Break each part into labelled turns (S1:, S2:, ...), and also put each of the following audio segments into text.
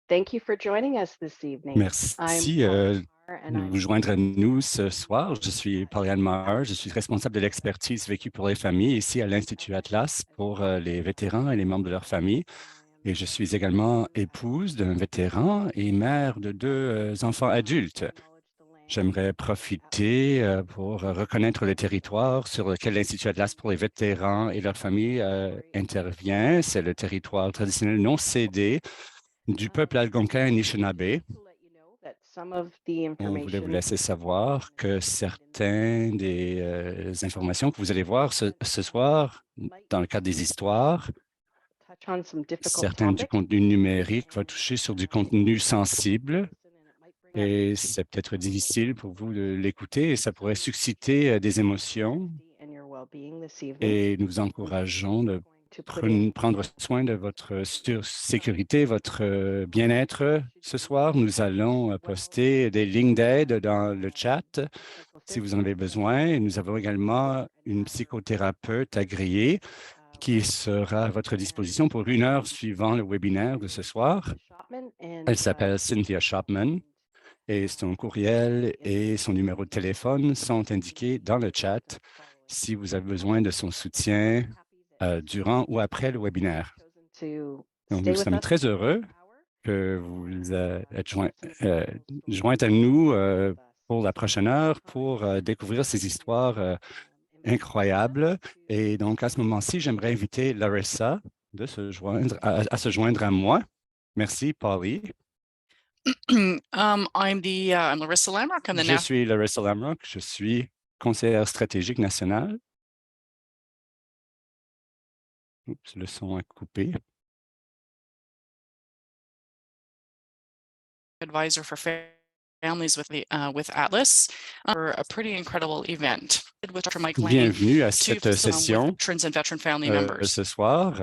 S1: Thank you for joining us this evening. I'm
S2: Merci
S1: Maher, and
S2: de
S1: I'm
S2: vous joindre à nous ce soir. Je suis Pauline Maher, je suis responsable de l'expertise vécue pour les familles ici à l'Institut Atlas pour les vétérans et les membres de leur famille. Et je suis également épouse d'un vétéran et mère de deux enfants adultes. J'aimerais profiter pour reconnaître le territoire sur lequel l'Institut Atlas pour les vétérans et leurs familles intervient. C'est le territoire traditionnel non cédé du peuple algonquin Anishinaabe. On voulait vous laisser savoir que certaines des informations que vous allez voir ce soir dans le cadre des histoires, certains du contenu numérique va toucher sur du contenu sensible et c'est peut-être difficile pour vous de l'écouter et ça pourrait susciter des émotions et nous vous encourageons de prendre soin de votre sécurité, votre bien-être. Ce soir, nous allons poster des lignes d'aide dans le chat si vous en avez besoin. Et nous avons également une psychothérapeute agréée qui sera à votre disposition pour 1 heure suivant le webinaire de ce soir. Elle s'appelle Cynthia Shopman et son courriel et son numéro de téléphone sont indiqués dans le chat si vous avez besoin de son soutien durant ou après le webinaire. Donc, nous sommes très heureux que vous êtes jointe à nous pour la prochaine heure pour découvrir ces histoires incroyables. Et donc, à ce moment-ci, j'aimerais inviter Larissa de se joindre à se joindre à moi. Merci, Polly.
S3: I'm Larissa Lamrock.
S2: Je suis Larissa Lamrock. Je suis conseillère stratégique nationale. Oups, le son a coupé.
S3: Advisor for families with Atlas for a pretty incredible event with Dr. Mike Lang
S2: Bienvenue à
S3: to
S2: cette session
S3: veterans and veteran family members.
S2: ce soir.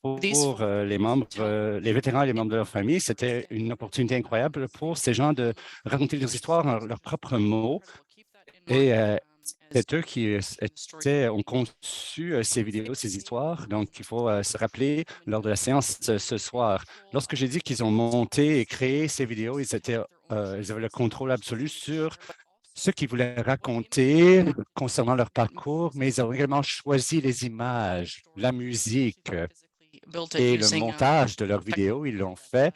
S2: Pour les membres, les vétérans et les membres de leur famille, c'était une opportunité incroyable pour ces gens de raconter leurs histoires en leurs propres mots. Et c'est eux qui ont conçu ces vidéos, ces histoires. Donc, il faut se rappeler lors de la séance ce soir. Lorsque j'ai dit qu'ils ont monté et créé ces vidéos, ils avaient le contrôle absolu sur ce qu'ils voulaient raconter concernant leur parcours, mais ils ont également choisi les images, la musique et le montage de leurs vidéos. Ils l'ont fait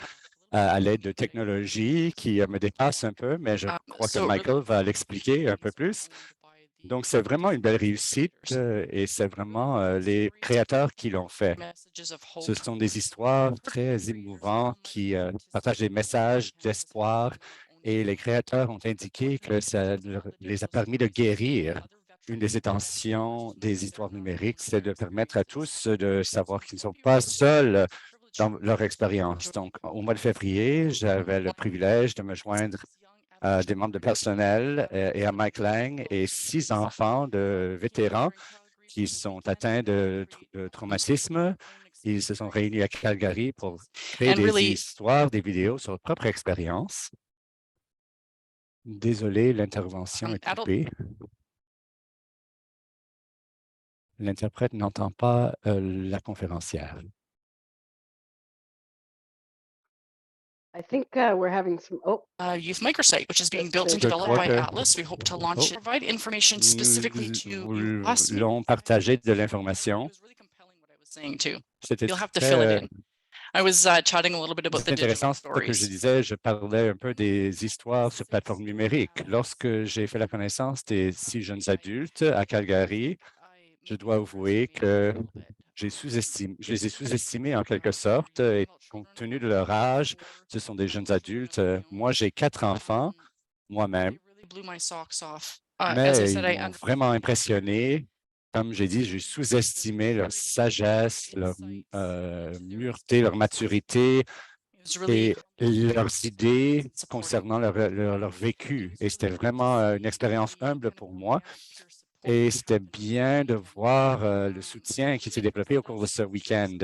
S2: à l'aide de technologies qui me dépassent un peu, mais je crois que Michael va l'expliquer un peu plus. Donc, c'est vraiment une belle réussite et c'est vraiment les créateurs qui l'ont fait. Ce sont des histoires très émouvantes qui partagent des messages d'espoir et les créateurs ont indiqué que ça les a permis de guérir. Une des intentions des histoires numériques, c'est de permettre à tous de savoir qu'ils ne sont pas seuls dans leur expérience. Donc, au mois de février, j'avais le privilège de me joindre à des membres de personnel et à Mike Lang et 6 enfants de vétérans qui sont atteints de traumatisme. Ils se sont réunis à Calgary pour créer des histoires, des vidéos sur leur propre expérience. Désolé, l'intervention est coupée. L'interprète n'entend pas la conférencière.
S1: I think we're having some.
S3: Youth microsite, which is being built and developed by Atlas. We hope to launch it, provide information specifically to you.
S2: Nous voulons partager de l'information. C'était
S3: You'll have to fill it
S2: très
S3: in. I was chatting a little bit about the digital
S2: intéressant ce que je
S3: stories.
S2: disais. Je parlais un peu des histoires sur plateforme numérique. Lorsque j'ai fait la connaissance des 6 jeunes adultes à Calgary, je dois avouer que je les ai sous-estimés en quelque sorte, et compte tenu de leur âge, ce sont des jeunes adultes. Moi, j'ai 4 enfants moi-même,
S3: It really blew my socks off. As I
S2: mais
S3: said,
S2: ils m'ont vraiment impressionné. Comme j'ai dit, j'ai sous-estimé leur sagesse, leur mureté, leur maturité et leurs idées concernant leur vécu. Et c'était vraiment une expérience humble pour moi. Et c'était bien de voir le soutien qui s'est développé au cours de ce week-end.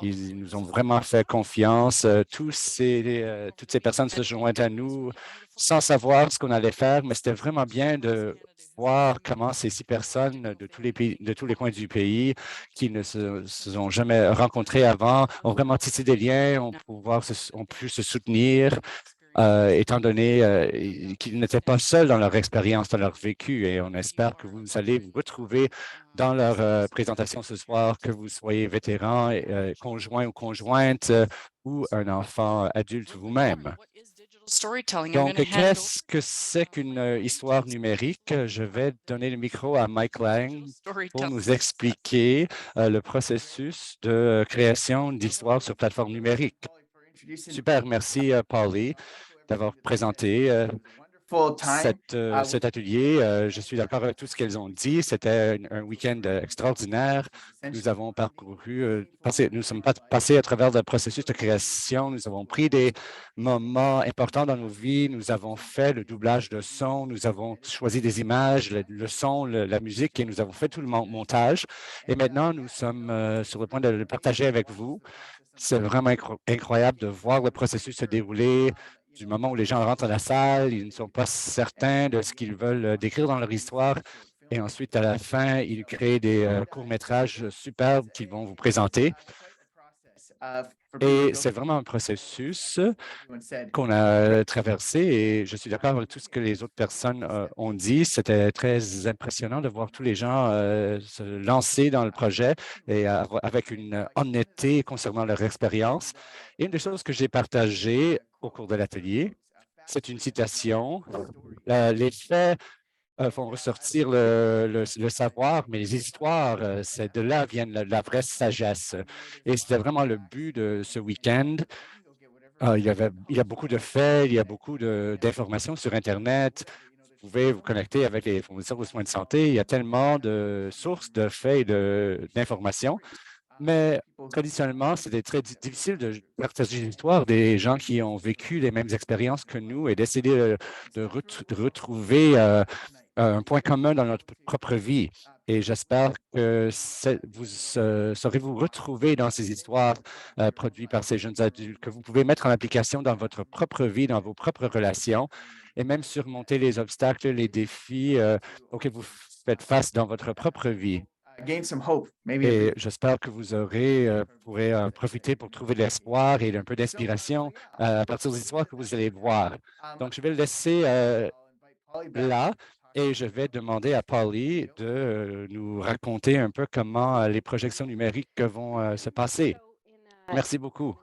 S2: Ils nous ont vraiment fait confiance. Toutes ces personnes se joignent à nous sans savoir ce qu'on allait faire, mais c'était vraiment bien de voir comment ces 6 personnes de tous les pays, de tous les coins du pays qui ne se sont jamais rencontrés avant ont vraiment tissé des liens, ont pu se soutenir étant donné qu'ils n'étaient pas seuls dans leur expérience, dans leur vécu. Et on espère que vous allez vous retrouver dans leur présentation ce soir, que vous soyez vétéran, conjoint ou conjointe ou un enfant adulte vous-même. Donc, qu'est-ce que c'est qu'une histoire numérique? Je vais donner le micro à Mike Lang pour nous expliquer le processus de création d'histoires sur plateforme numérique. Super, merci, Polly, d'avoir présenté cet atelier. Je suis d'accord avec tout ce qu'elles ont dit. C'était un week-end extraordinaire. Nous avons nous sommes passés à travers le processus de création. Nous avons pris des moments importants dans nos vies. Nous avons fait le doublage de son. Nous avons choisi des images, le son, la musique et nous avons fait tout le montage. Et maintenant, nous sommes sur le point de le partager avec vous. C'est vraiment incroyable de voir le processus se dérouler du moment où les gens rentrent à la salle, ils ne sont pas certains de ce qu'ils veulent décrire dans leur histoire. Et ensuite, à la fin, ils créent des courts-métrages superbes qu'ils vont vous présenter. Et c'est vraiment un processus qu'on a traversé et je suis d'accord avec tout ce que les autres personnes ont dit. C'était très impressionnant de voir tous les gens se lancer dans le projet et avec une honnêteté concernant leur expérience. Et une des choses que j'ai partagées au cours de l'atelier, c'est une citation. Les faits font ressortir le savoir, mais les histoires, c'est de là viennent la vraie sagesse. Et c'était vraiment le but de ce week-end. Il y a beaucoup de faits, il y a beaucoup d'informations sur Internet. Vous pouvez vous connecter avec les fournisseurs de soins de santé. Il y a tellement de sources de faits et d'informations. Mais traditionnellement, c'était très difficile de partager l'histoire des gens qui ont vécu les mêmes expériences que nous et d'essayer de retrouver un point commun dans notre propre vie. Et j'espère que vous saurez vous retrouver dans ces histoires produites par ces jeunes adultes, que vous pouvez mettre en application dans votre propre vie, dans vos propres relations, et même surmonter les obstacles, les défis auxquels vous faites face dans votre propre vie. Et j'espère que vous pourrez profiter pour trouver de l'espoir et un peu d'inspiration à partir des histoires que vous allez voir. Donc, je vais le laisser là. Et je vais demander à Polly de nous raconter un peu comment les projections numériques vont se passer. Merci beaucoup.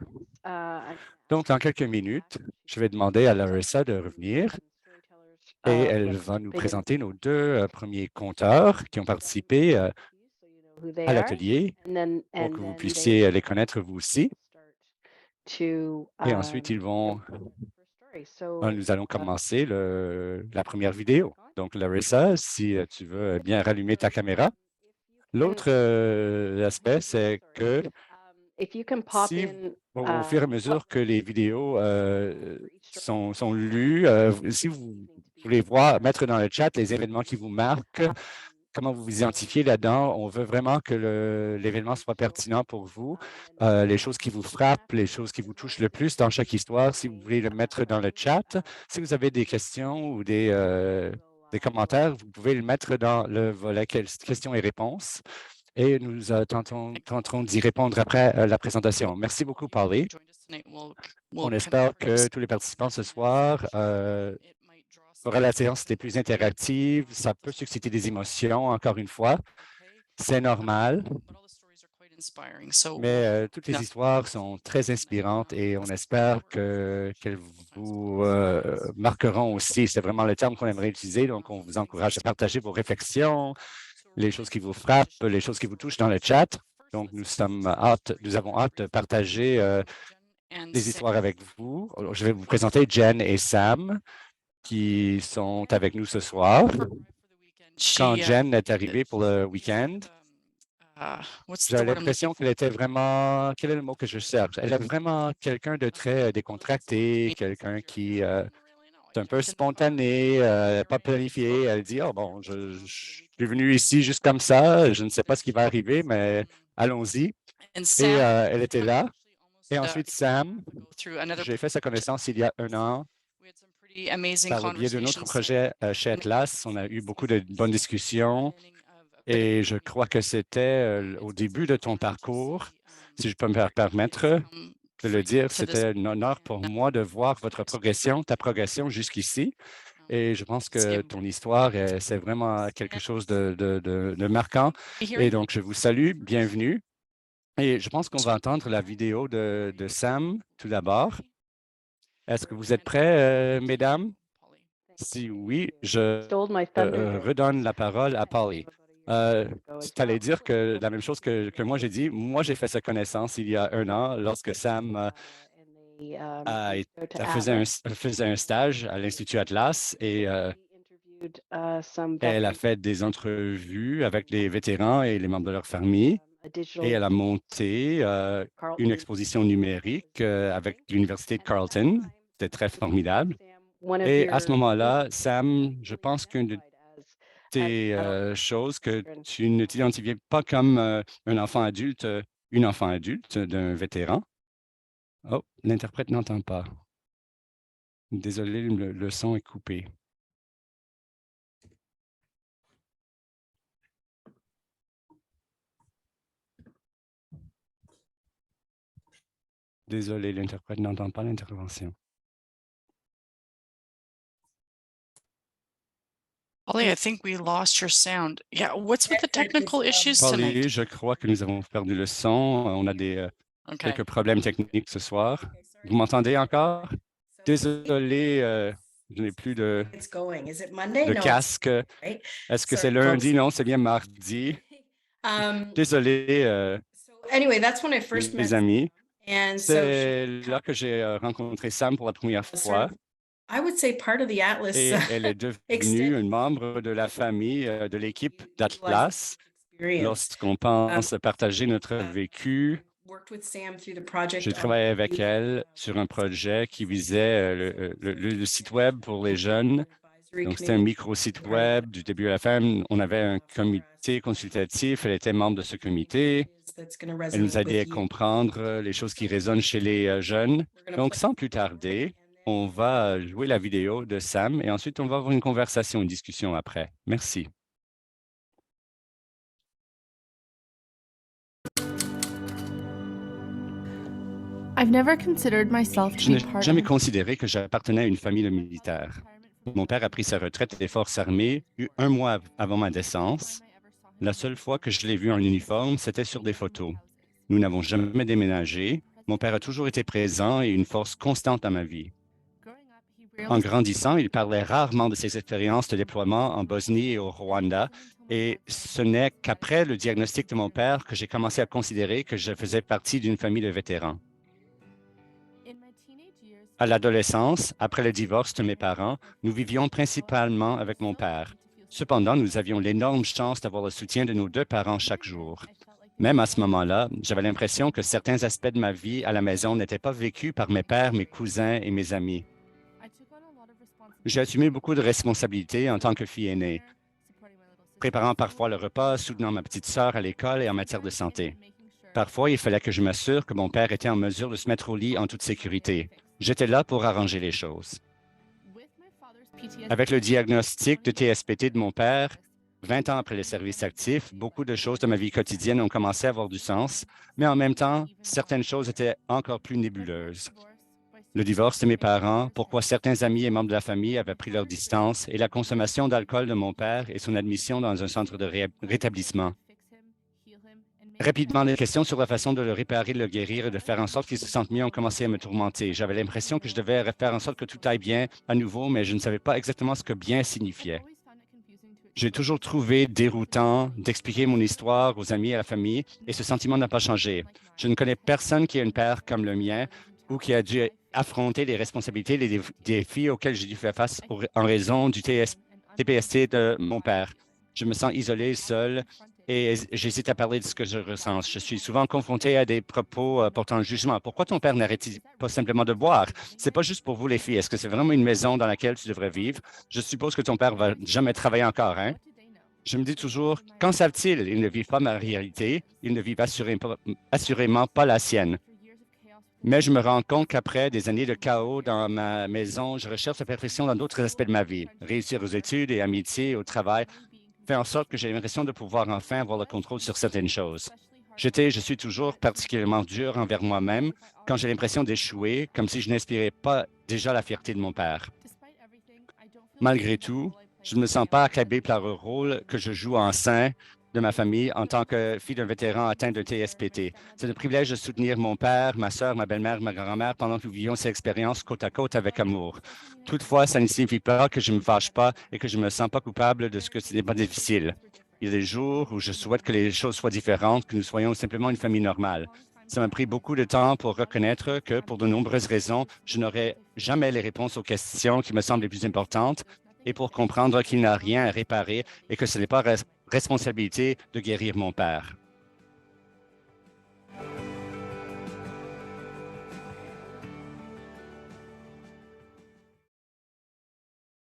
S2: Donc, dans quelques minutes, je vais demander à Larissa de revenir et elle va nous présenter nos 2 premiers conteurs qui ont participé à l'atelier pour que vous puissiez les connaître vous aussi. Et ensuite, nous allons commencer la première vidéo. Donc, Larissa, si tu veux bien rallumer ta caméra. L'autre aspect, c'est que si, au fur et à mesure que les vidéos sont lues, si vous voulez mettre dans le chat les événements qui vous marquent, comment vous vous identifiez là-dedans. On veut vraiment que l'événement soit pertinent pour vous. Les choses qui vous frappent, les choses qui vous touchent le plus dans chaque histoire, si vous voulez le mettre dans le chat. Si vous avez des questions ou des commentaires, vous pouvez le mettre dans le volet questions et réponses. Et nous tenterons d'y répondre après la présentation. Merci beaucoup, Polly. On espère que tous les participants ce soir la séance était plus interactive, ça peut susciter des émotions, encore une fois. C'est normal, mais toutes les histoires sont très inspirantes et on espère qu'elles vous marqueront aussi. C'est vraiment le terme qu'on aimerait utiliser, donc on vous encourage à partager vos réflexions, les choses qui vous frappent, les choses qui vous touchent dans le chat. Donc, nous avons hâte de partager des histoires avec vous. Je vais vous présenter Jen et Sam, qui sont avec nous ce soir. Quand Jen est arrivée pour le week-end, j'ai l'impression qu'elle était vraiment, quel est le mot que je cherche? Elle est vraiment quelqu'un de très décontracté, quelqu'un qui est un peu spontané, pas planifié. Elle dit, oh bon, je suis venu ici juste comme ça, je ne sais pas ce qui va arriver, mais allons-y. Et elle était là. Et ensuite, Sam, j'ai fait sa connaissance il y a 1 an par le biais de notre projet chez Atlas. On a eu beaucoup de bonnes discussions et je crois que c'était au début de ton parcours, si je peux me permettre de le dire, c'était un honneur pour moi de voir votre progression, ta progression jusqu'ici. Et je pense que ton histoire, c'est vraiment quelque chose de marquant. Et donc, je vous salue, bienvenue. Et je pense qu'on va entendre la vidéo de Sam tout d'abord. Est-ce que vous êtes prêts, mesdames? Si oui, je
S1: Stole my thunder.
S2: redonne la parole à Polly. Tu allais dire que la même chose que moi j'ai dit. Moi, j'ai fait sa connaissance il y a 1 an lorsque Sam faisait un stage à l'Institut Atlas et elle a fait des entrevues avec les vétérans et les membres de leur famille. Et elle a monté une exposition numérique avec l'Université de Carleton. C'était très formidable. Et à ce moment-là, Sam, je pense qu'une de tes choses que tu ne t'identifiais pas comme un enfant adulte, une enfant adulte d'un vétéran. Oh, l'interprète n'entend pas. Désolé, le son est coupé. Désolé, l'interprète n'entend pas l'intervention.
S3: Polly, I think we lost your sound. Yeah, what's with the technical issues
S2: Polly,
S3: tonight?
S2: je crois que nous avons perdu le son. On a
S3: Okay.
S2: quelques problèmes techniques ce soir. Vous m'entendez encore? Désolé, je n'ai plus de casque. Est-ce que c'est lundi? Non, c'est bien mardi. Désolé, mes amis. C'est là que j'ai rencontré Sam pour la première fois et elle est devenue une membre de la famille, de l'équipe d'Atlas. Lorsqu'on pense partager notre vécu, j'ai travaillé avec elle sur un projet qui visait le site web pour les jeunes. Donc, c'était un micro-site web du début à la fin. On avait un comité consultatif. Elle était membre de ce comité. Elle nous a aidé à comprendre les choses qui résonnent chez les jeunes. Donc, sans plus tarder, on va jouer la vidéo de Sam et ensuite, on va avoir une conversation, une discussion après. Merci. Je n'ai jamais considéré que j'appartenais à une famille de militaires. Mon père a pris sa retraite des forces armées 1 mois avant ma naissance. La seule fois que je l'ai vu en uniforme, c'était sur des photos. Nous n'avons jamais déménagé. Mon père a toujours été présent et une force constante dans ma vie. En grandissant, il parlait rarement de ses expériences de déploiement en Bosnie et au Rwanda, et ce n'est qu'après le diagnostic de mon père que j'ai commencé à considérer que je faisais partie d'une famille de vétérans. À l'adolescence, après le divorce de mes parents, nous vivions principalement avec mon père. Cependant, nous avions l'énorme chance d'avoir le soutien de nos 2 parents chaque jour. Même à ce moment-là, j'avais l'impression que certains aspects de ma vie à la maison n'étaient pas vécus par mes pères, mes cousins et mes amis. J'ai assumé beaucoup de responsabilités en tant que fille aînée, préparant parfois le repas, soutenant ma petite sœur à l'école et en matière de santé. Parfois, il fallait que je m'assure que mon père était en mesure de se mettre au lit en toute sécurité. J'étais là pour arranger les choses. Avec le diagnostic de TSPT de mon père, 20 ans après le service actif, beaucoup de choses de ma vie quotidienne ont commencé à avoir du sens, mais en même temps, certaines choses étaient encore plus nébuleuses. Le divorce de mes parents, pourquoi certains amis et membres de la famille avaient pris leur distance, et la consommation d'alcool de mon père et son admission dans un centre de rétablissement. Rapidement, les questions sur la façon de le réparer, de le guérir et de faire en sorte qu'il se sente mieux ont commencé à me tourmenter. J'avais l'impression que je devais faire en sorte que tout aille bien à nouveau, mais je ne savais pas exactement ce que bien signifiait. J'ai toujours trouvé déroutant d'expliquer mon histoire aux amis et à la famille, et ce sentiment n'a pas changé. Je ne connais personne qui a un père comme le mien ou qui a dû affronter les responsabilités, les défis auxquels j'ai dû faire face en raison du TPST de mon père. Je me sens isolé, seul, et j'hésite à parler de ce que je ressens. Je suis souvent confronté à des propos portant le jugement. Pourquoi ton père n'arrête pas simplement de boire? C'est pas juste pour vous, les filles. Est-ce que c'est vraiment une maison dans laquelle tu devrais vivre? Je suppose que ton père va jamais travailler encore, hein? Je me dis toujours, qu'en savent-ils? Ils ne vivent pas ma réalité, ils ne vivent assurément pas la sienne. Mais je me rends compte qu'après des années de chaos dans ma maison, je recherche la perfection dans d'autres aspects de ma vie. Réussir aux études et amitié, au travail, fait en sorte que j'ai l'impression de pouvoir enfin avoir le contrôle sur certaines choses. Je suis toujours particulièrement dur envers moi-même quand j'ai l'impression d'échouer, comme si je n'inspirais pas déjà la fierté de mon père. Malgré tout, je ne me sens pas accablé par le rôle que je joue en sein de ma famille en tant que fille d'un vétéran atteint de TSPT. C'est un privilège de soutenir mon père, ma sœur, ma belle-mère, ma grand-mère pendant que nous vivions ces expériences côte à côte avec amour. Toutefois, ça ne signifie pas que je ne me fâche pas et que je ne me sens pas coupable de ce que ce n'est pas difficile. Il y a des jours où je souhaite que les choses soient différentes, que nous soyons simplement une famille normale. Ça m'a pris beaucoup de temps pour reconnaître que, pour de nombreuses raisons, je n'aurais jamais les réponses aux questions qui me semblent les plus importantes et pour comprendre qu'il n'a rien à réparer et que ce n'est pas responsabilité de guérir mon père.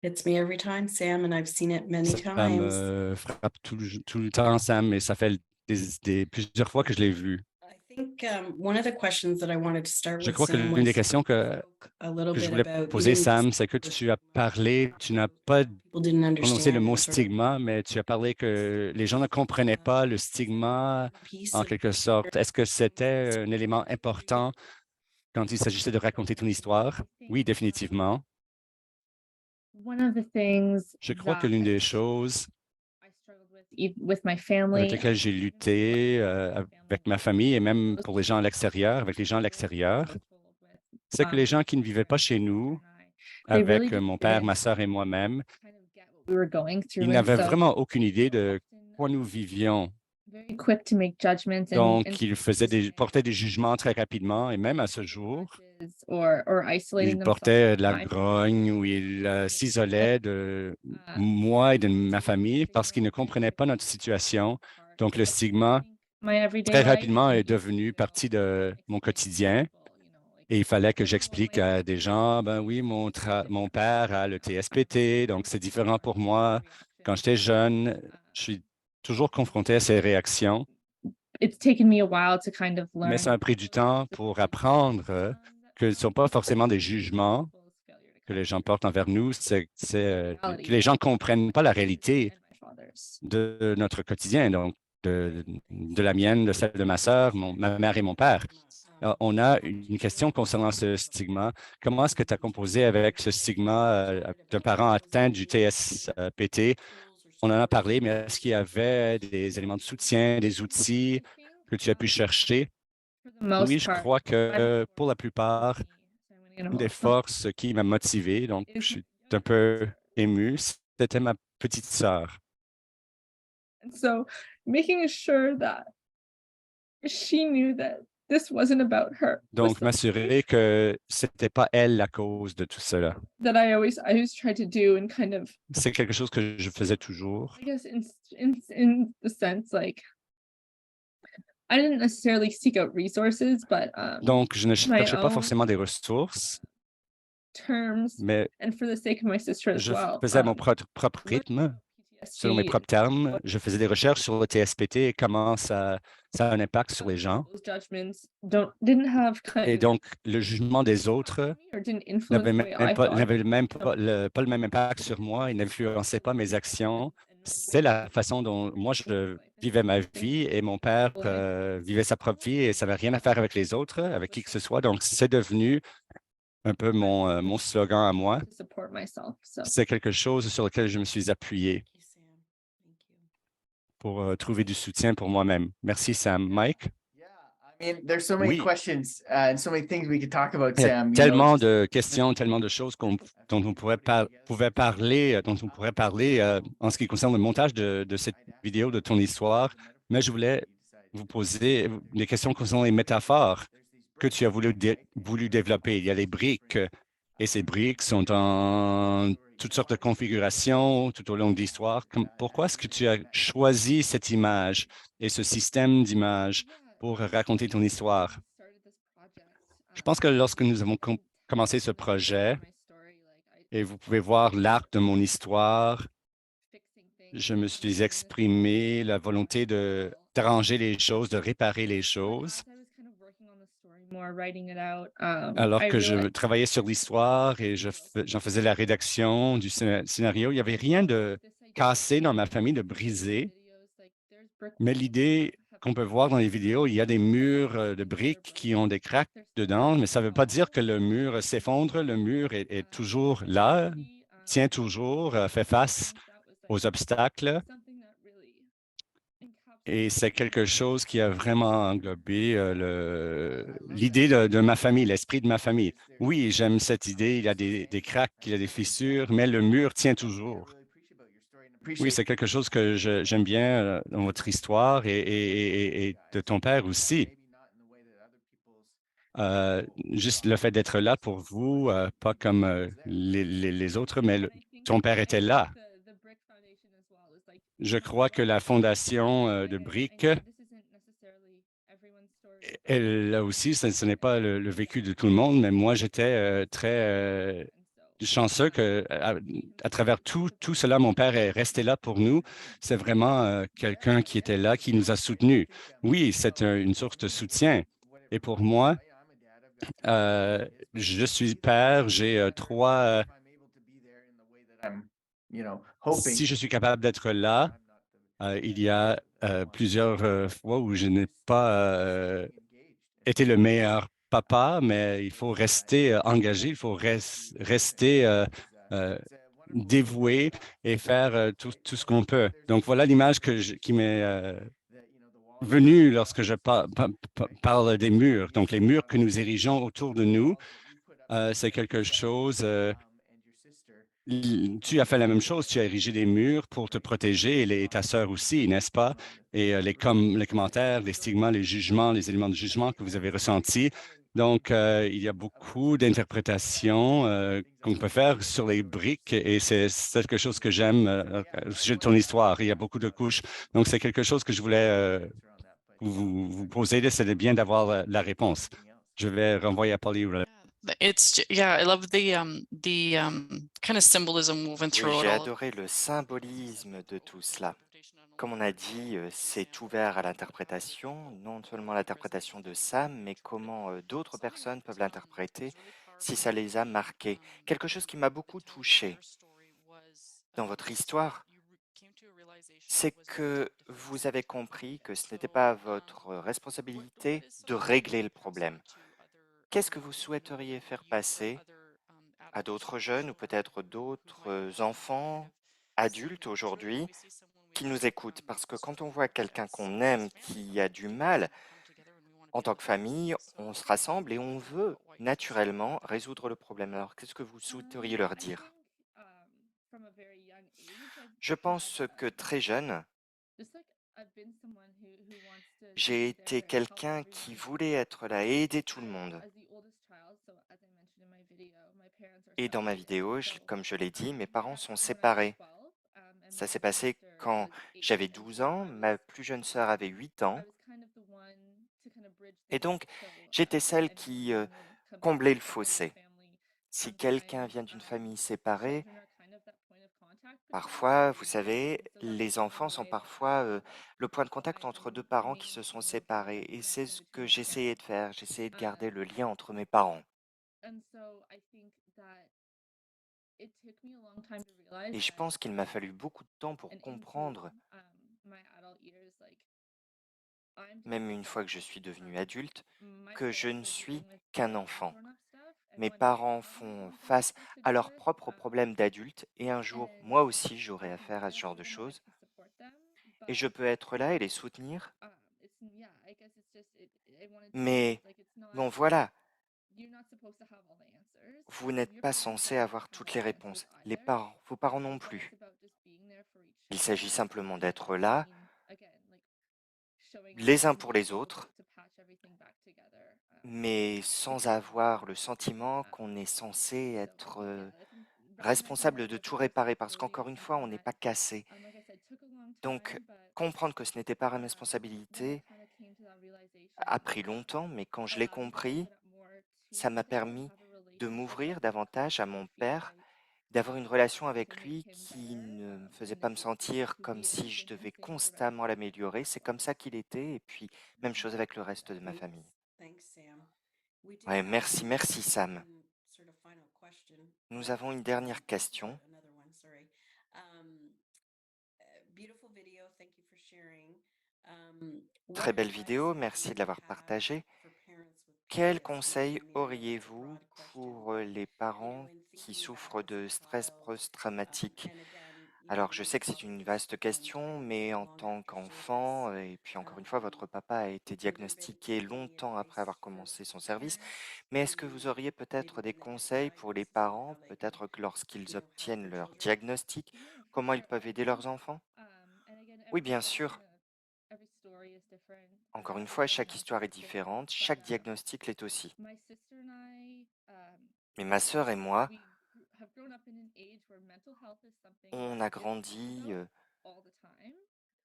S4: Hits me every time, Sam, and I've seen it many
S2: Ça
S4: times.
S2: me frappe tout le temps, Sam, et ça fait plusieurs fois que je l'ai vu.
S4: I think one of the questions that I wanted to start
S2: Je
S4: with,
S2: crois que
S4: Sam,
S2: l'une des
S4: was
S2: questions
S4: a little
S2: que je
S4: bit
S2: voulais
S4: about
S2: poser,
S4: you didn't
S2: Sam, c'est que tu as parlé, tu n'as pas
S4: people didn't
S2: prononcé le
S4: understand
S2: mot
S4: sort of
S2: stigma, mais tu as parlé que les gens ne comprenaient pas le stigma
S4: piece
S2: en
S4: of
S2: quelque sorte. Est-ce que c'était un élément important quand il s'agissait de raconter ton histoire? Oui, définitivement. Je crois que l'une des choses avec lesquelles j'ai lutté avec ma famille et même pour les gens à l'extérieur, avec les gens à l'extérieur, c'est que les gens qui ne vivaient pas chez nous, avec mon père, ma sœur et moi-même, ils n'avaient vraiment aucune idée de quoi nous vivions. Donc, ils portaient des jugements très rapidement et même à ce jour, ils portaient de la grogne ou ils s'isolaient de moi et de ma famille parce qu'ils ne comprenaient pas notre situation. Donc, le stigma, très rapidement, est devenu partie de mon quotidien. Et il fallait que j'explique à des gens, ben oui, mon père a le TSPT, donc c'est différent pour moi. Quand j'étais jeune, je suis toujours confronté à ces réactions, mais ça a pris du temps pour apprendre que ce ne sont pas forcément des jugements que les gens portent envers nous, que les gens ne comprennent pas la réalité de notre quotidien, donc de la mienne, de celle de ma sœur, ma mère et mon père. Alors, on a une question concernant ce stigma. Comment est-ce que tu as composé avec ce stigma d'un parent atteint du TSPT? On en a parlé, mais est-ce qu'il y avait des éléments de soutien, des outils que tu as pu chercher? Oui, je crois que pour la plupart, une des forces qui m'a motivé, donc je suis un peu ému, c'était ma petite sœur. Donc, m'assurer que c'était pas elle la cause de tout cela. C'est quelque chose que je faisais toujours. Donc, je ne cherchais pas forcément des ressources, mais je faisais à mon propre rythme, selon mes propres termes. Je faisais des recherches sur le TSPT et comment ça a un impact sur les gens. Et donc, le jugement des autres n'avait même pas le même impact sur moi. Il n'influençait pas mes actions. C'est la façon dont moi, je vivais ma vie et mon père vivait sa propre vie et ça n'avait rien à faire avec les autres, avec qui que ce soit. Donc, c'est devenu un peu mon slogan à moi. C'est quelque chose sur lequel je me suis appuyé
S4: Thank you, Sam. Thank you.
S2: pour trouver du soutien pour moi-même. Merci, Sam. Mike?
S5: I mean, there's so many
S2: Oui.
S5: questions and so many things we could talk about,
S2: Il y a
S5: Sam.
S2: tellement de questions, tellement de choses dont on pourrait parler en ce qui concerne le montage de cette vidéo, de ton histoire. Mais je voulais vous poser des questions concernant les métaphores que tu as voulu développer. Il y a les briques et ces briques sont en toutes sortes de configurations tout au long de l'histoire. Pourquoi est-ce que tu as choisi cette image et ce système d'images pour raconter ton histoire? Je pense que lorsque nous avons commencé ce projet, et vous pouvez voir l'arc de mon histoire, Je me suis exprimé la volonté d'arranger les choses, de réparer les choses. Alors que je travaillais sur l'histoire et j'en faisais la rédaction du scénario, il n'y avait rien de cassé dans ma famille, de brisé. Mais l'idée qu'on peut voir dans les vidéos, il y a des murs de briques qui ont des cracks dedans, mais ça ne veut pas dire que le mur s'effondre. Le mur est toujours là, tient toujours, fait face aux obstacles. Et c'est quelque chose qui a vraiment englobé l'idée de ma famille, l'esprit de ma famille. Oui, j'aime cette idée. Il y a des cracks, il y a des fissures, mais le mur tient toujours. Oui, c'est quelque chose que j'aime bien dans votre histoire et de ton père aussi. Juste le fait d'être là pour vous, pas comme les autres, mais ton père était là. Je crois que la fondation de briques, elle là aussi, ce n'est pas le vécu de tout le monde, mais moi, j'étais très chanceux que à travers tout cela, mon père est resté là pour nous. C'est vraiment quelqu'un qui était là, qui nous a soutenus. Oui, c'est une source de soutien. Et pour moi, je suis père, j'ai trois. Si je suis capable d'être là, il y a plusieurs fois où je n'ai pas été le meilleur papa, mais il faut rester engagé, il faut rester euh, dévoué et faire tout ce qu'on peut. Donc voilà l'image qui m'est venue lorsque je parle des murs. Donc les murs que nous érigeons autour de nous, c'est quelque chose. Tu as fait la même chose, tu as érigé des murs pour te protéger et ta sœur aussi, n'est-ce pas? Et les commentaires, les stigmas, les jugements, les éléments de jugement que vous avez ressentis. Donc, il y a beaucoup d'interprétations qu'on peut faire sur les briques et c'est quelque chose que j'aime au sujet de ton histoire. Il y a beaucoup de couches. Donc, c'est quelque chose que je voulais vous poser. C'est bien d'avoir la réponse. Je vais renvoyer à Polly.
S3: Yeah, I love the kind of symbolism woven
S6: Oui,
S3: through it
S6: j'ai
S3: all.
S6: adoré le symbolisme de tout cela. Comme on a dit, c'est ouvert à l'interprétation, non seulement l'interprétation de Sam, mais comment d'autres personnes peuvent l'interpréter si ça les a marqués. Quelque chose qui m'a beaucoup touché dans votre histoire, c'est que vous avez compris que ce n'était pas votre responsabilité de régler le problème. Qu'est-ce que vous souhaiteriez faire passer à d'autres jeunes ou peut-être d'autres enfants, adultes aujourd'hui, qui nous écoutent? Parce que quand on voit quelqu'un qu'on aime qui a du mal, en tant que famille, on se rassemble et on veut naturellement résoudre le problème. Alors, qu'est-ce que vous souhaiteriez leur dire? Je pense que très jeune, j'ai été quelqu'un qui voulait être là et aider tout le monde. Et dans ma vidéo, comme je l'ai dit, mes parents sont séparés. Ça s'est passé quand j'avais 12 ans, ma plus jeune sœur avait 8 ans. Et donc, j'étais celle qui comblait le fossé. Si quelqu'un vient d'une famille séparée, parfois, vous savez, les enfants sont parfois le point de contact entre deux parents qui se sont séparés. Et c'est ce que j'essayais de faire. J'essayais de garder le lien entre mes parents. Et je pense qu'il m'a fallu beaucoup de temps pour comprendre, même une fois que je suis devenu adulte, que je ne suis qu'un enfant. Mes parents font face à leurs propres problèmes d'adultes et un jour, moi aussi, j'aurai affaire à ce genre de choses. Et je peux être là et les soutenir. Mais bon, voilà, vous n'êtes pas censé avoir toutes les réponses. Les parents, vos parents non plus. Il s'agit simplement d'être là, les uns pour les autres, mais sans avoir le sentiment qu'on est censé être responsable de tout réparer, parce qu'encore une fois, on n'est pas cassé. Donc, comprendre que ce n'était pas ma responsabilité a pris longtemps, mais quand je l'ai compris, ça m'a permis de m'ouvrir davantage à mon père d'avoir une relation avec lui qui ne me faisait pas me sentir comme si je devais constamment l'améliorer. C'est comme ça qu'il était, et puis même chose avec le reste de ma famille.
S4: Thanks, Sam. We do
S6: Ouais,
S4: have
S6: merci Sam.
S4: one sort of final question.
S6: Nous avons une dernière question.
S4: Another one, sorry. Beautiful video, thank you for sharing.
S6: Très
S4: What
S6: belle
S4: advice
S6: vidéo,
S4: do
S6: merci de
S4: you
S6: l'avoir
S4: have
S6: partagée.
S4: for parents with
S6: Quels
S4: kids
S6: conseils
S4: living near? It's a
S6: auriez-vous
S4: broad
S6: pour
S4: question.
S6: les parents
S4: In
S6: qui
S4: thinking
S6: souffrent
S4: back as
S6: de
S4: a
S6: stress
S4: child,
S6: post-traumatique?
S4: and again,
S6: Alors, je
S4: my
S6: sais que c'est
S4: father
S6: une
S4: was
S6: vaste
S4: gone
S6: question,
S4: very
S6: mais en
S4: long
S6: tant
S4: after service.
S6: qu'enfant, et puis encore une fois, votre papa a été
S4: Would there be
S6: diagnostiqué
S4: any
S6: longtemps après
S4: advice
S6: avoir
S4: for
S6: commencé son service.
S4: parents
S6: Mais est-ce que
S4: who
S6: vous auriez
S4: maybe
S6: peut-être des
S4: when they get the
S6: conseils pour les
S4: diagnosis or how
S6: parents,
S4: they can,
S6: peut-être que lorsqu'ils
S4: help
S6: obtiennent
S4: their
S6: leur
S4: children?
S6: diagnostic, comment ils peuvent aider leurs enfants? Oui, bien sûr. Encore une fois, chaque histoire est différente, chaque diagnostic l'est aussi. Mais ma sœur et moi, on a grandi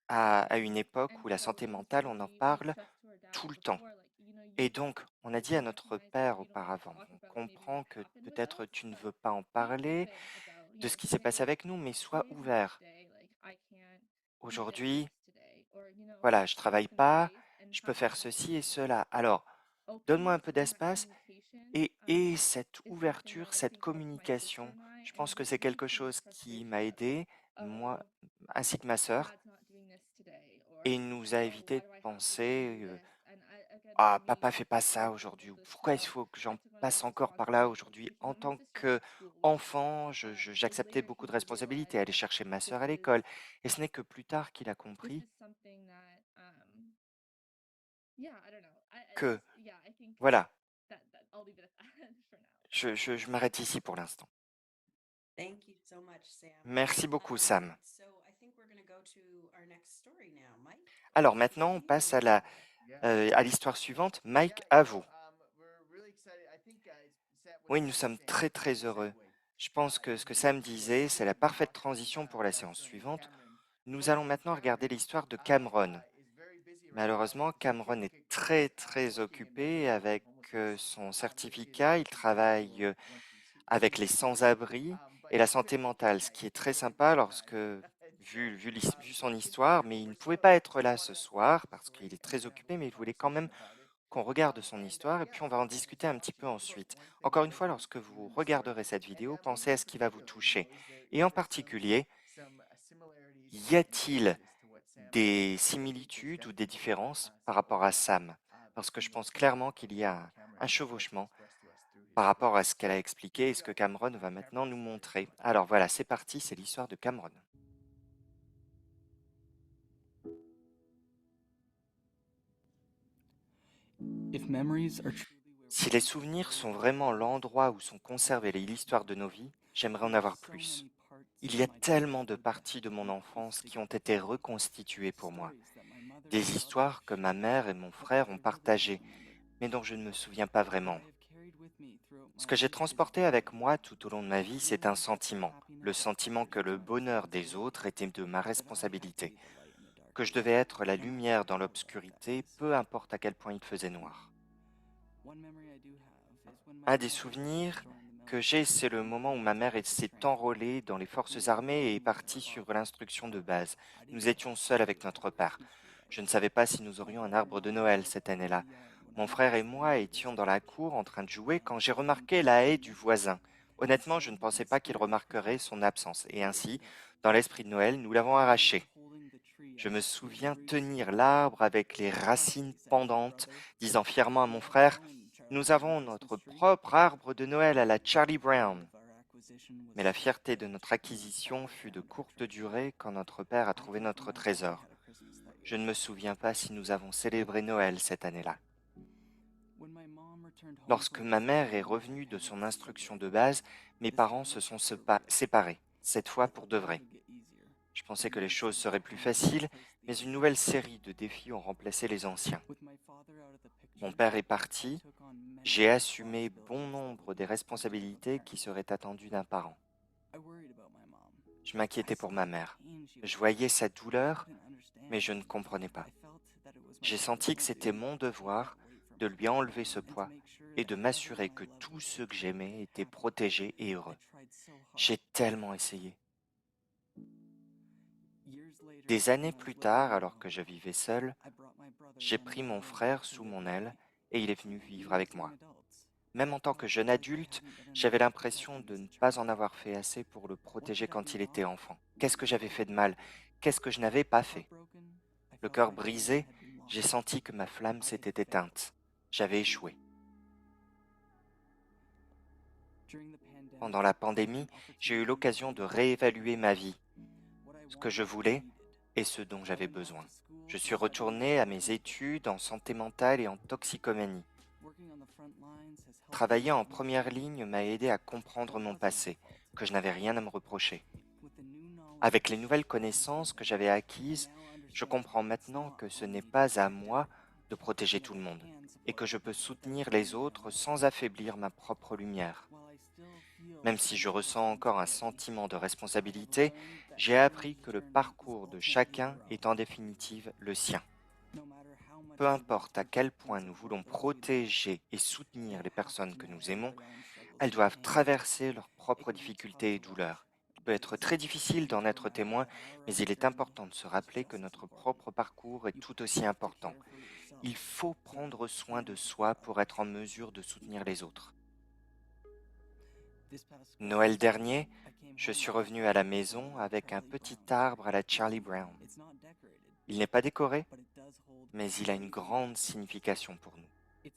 S6: à une époque où la santé mentale, on en parle tout le temps. Et donc, on a dit à notre père auparavant, on comprend que peut-être tu ne veux pas en parler de ce qui s'est passé avec nous, mais sois ouvert. Aujourd'hui, voilà, je travaille pas, je peux faire ceci et cela. Alors, donne-moi un peu d'espace et cette ouverture, cette communication, je pense que c'est quelque chose qui m'a aidé, moi, ainsi que ma sœur, et nous a évité de penser ah, papa fait pas ça aujourd'hui, ou pourquoi il faut que j'en passe encore par là aujourd'hui. En tant qu'enfant, j'acceptais beaucoup de responsabilités, aller chercher ma sœur à l'école, et ce n'est que plus tard qu'il a compris que, voilà, je m'arrête ici pour l'instant.
S4: Thank you so much, Sam.
S6: Merci beaucoup, Sam.
S4: So I think we're going to go to our next story now, Mike.
S6: Alors maintenant, on passe à l'histoire suivante. Mike, à vous. Oui, nous sommes très très heureux. Je pense que ce que Sam disait, c'est la parfaite transition pour la séance suivante. Nous allons maintenant regarder l'histoire de Cameron. Malheureusement, Cameron est très très occupé avec son certificat. Il travaille avec les sans-abri et la santé mentale, ce qui est très sympa vu son histoire, mais il ne pouvait pas être là ce soir parce qu'il est très occupé, mais il voulait quand même qu'on regarde son histoire et puis on va en discuter un petit peu ensuite. Encore une fois, lorsque vous regarderez cette vidéo, pensez à ce qui va vous toucher. Et en particulier, y a-t-il des similitudes ou des différences par rapport à Sam? Parce que je pense clairement qu'il y a un chevauchement par rapport à ce qu'elle a expliqué et ce que Cameron va maintenant nous montrer. Alors voilà, c'est parti, c'est l'histoire de Cameron. Si les souvenirs sont vraiment l'endroit où sont conservées l'histoire de nos vies, j'aimerais en avoir plus. Il y a tellement de parties de mon enfance qui ont été reconstituées pour moi. Des histoires que ma mère et mon frère ont partagées, mais dont je ne me souviens pas vraiment. Ce que j'ai transporté avec moi tout au long de ma vie, c'est un sentiment. Le sentiment que le bonheur des autres était de ma responsabilité, que je devais être la lumière dans l'obscurité, peu importe à quel point il faisait noir. Un des souvenirs que j'ai, c'est le moment où ma mère s'est enrôlée dans les forces armées et est partie suivre l'instruction de base. Nous étions seuls avec notre père. Je ne savais pas si nous aurions un arbre de Noël cette année-là. Mon frère et moi étions dans la cour en train de jouer quand j'ai remarqué la haie du voisin. Honnêtement, je ne pensais pas qu'il remarquerait son absence, et ainsi, dans l'esprit de Noël, nous l'avons arraché. Je me souviens tenir l'arbre avec les racines pendantes, disant fièrement à mon frère, « Nous avons notre propre arbre de Noël à la Charlie Brown. » Mais la fierté de notre acquisition fut de courte durée quand notre père a trouvé notre trésor. Je ne me souviens pas si nous avons célébré Noël cette année-là. Lorsque ma mère est revenue de son instruction de base, mes parents se sont séparés, cette fois pour de vrai. Je pensais que les choses seraient plus faciles, mais une nouvelle série de défis ont remplacé les anciens. Mon père est parti, j'ai assumé bon nombre des responsabilités qui seraient attendues d'un parent. Je m'inquiétais pour ma mère. Je voyais sa douleur, mais je ne comprenais pas. J'ai senti que c'était mon devoir de lui enlever ce poids et de m'assurer que tous ceux que j'aimais étaient protégés et heureux. J'ai tellement essayé. Des années plus tard, alors que je vivais seul, j'ai pris mon frère sous mon aile et il est venu vivre avec moi. Même en tant que jeune adulte, j'avais l'impression de ne pas en avoir fait assez pour le protéger quand il était enfant. Qu'est-ce que j'avais fait de mal? Qu'est-ce que je n'avais pas fait? Le cœur brisé, j'ai senti que ma flamme s'était éteinte. J'avais échoué. Pendant la pandémie, j'ai eu l'occasion de réévaluer ma vie, ce que je voulais et ce dont j'avais besoin. Je suis retourné à mes études en santé mentale et en toxicomanie. Travailler en première ligne m'a aidé à comprendre mon passé, que je n'avais rien à me reprocher. Avec les nouvelles connaissances que j'avais acquises, je comprends maintenant que ce n'est pas à moi de protéger tout le monde et que je peux soutenir les autres sans affaiblir ma propre lumière. Même si je ressens encore un sentiment de responsabilité, j'ai appris que le parcours de chacun est en définitive le sien. Peu importe à quel point nous voulons protéger et soutenir les personnes que nous aimons, elles doivent traverser leurs propres difficultés et douleurs. Il peut être très difficile d'en être témoin, mais il est important de se rappeler que notre propre parcours est tout aussi important. Il faut prendre soin de soi pour être en mesure de soutenir les autres. Noël dernier, je suis revenu à la maison avec un petit arbre à la Charlie Brown. Il n'est pas décoré, mais il a une grande signification pour nous.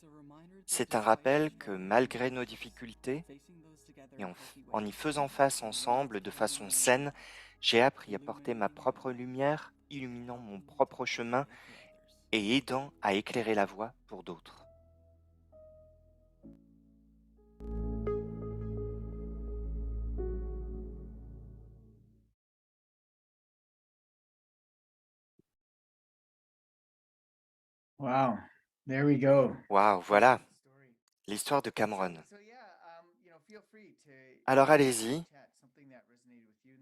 S6: C'est un rappel que malgré nos difficultés, et en y faisant face ensemble de façon saine, j'ai appris à porter ma propre lumière, illuminant mon propre chemin et aidant à éclairer la voie pour d'autres.
S5: Wow, there we go.
S6: Waouh, voilà l'histoire de Cameron. Alors allez-y,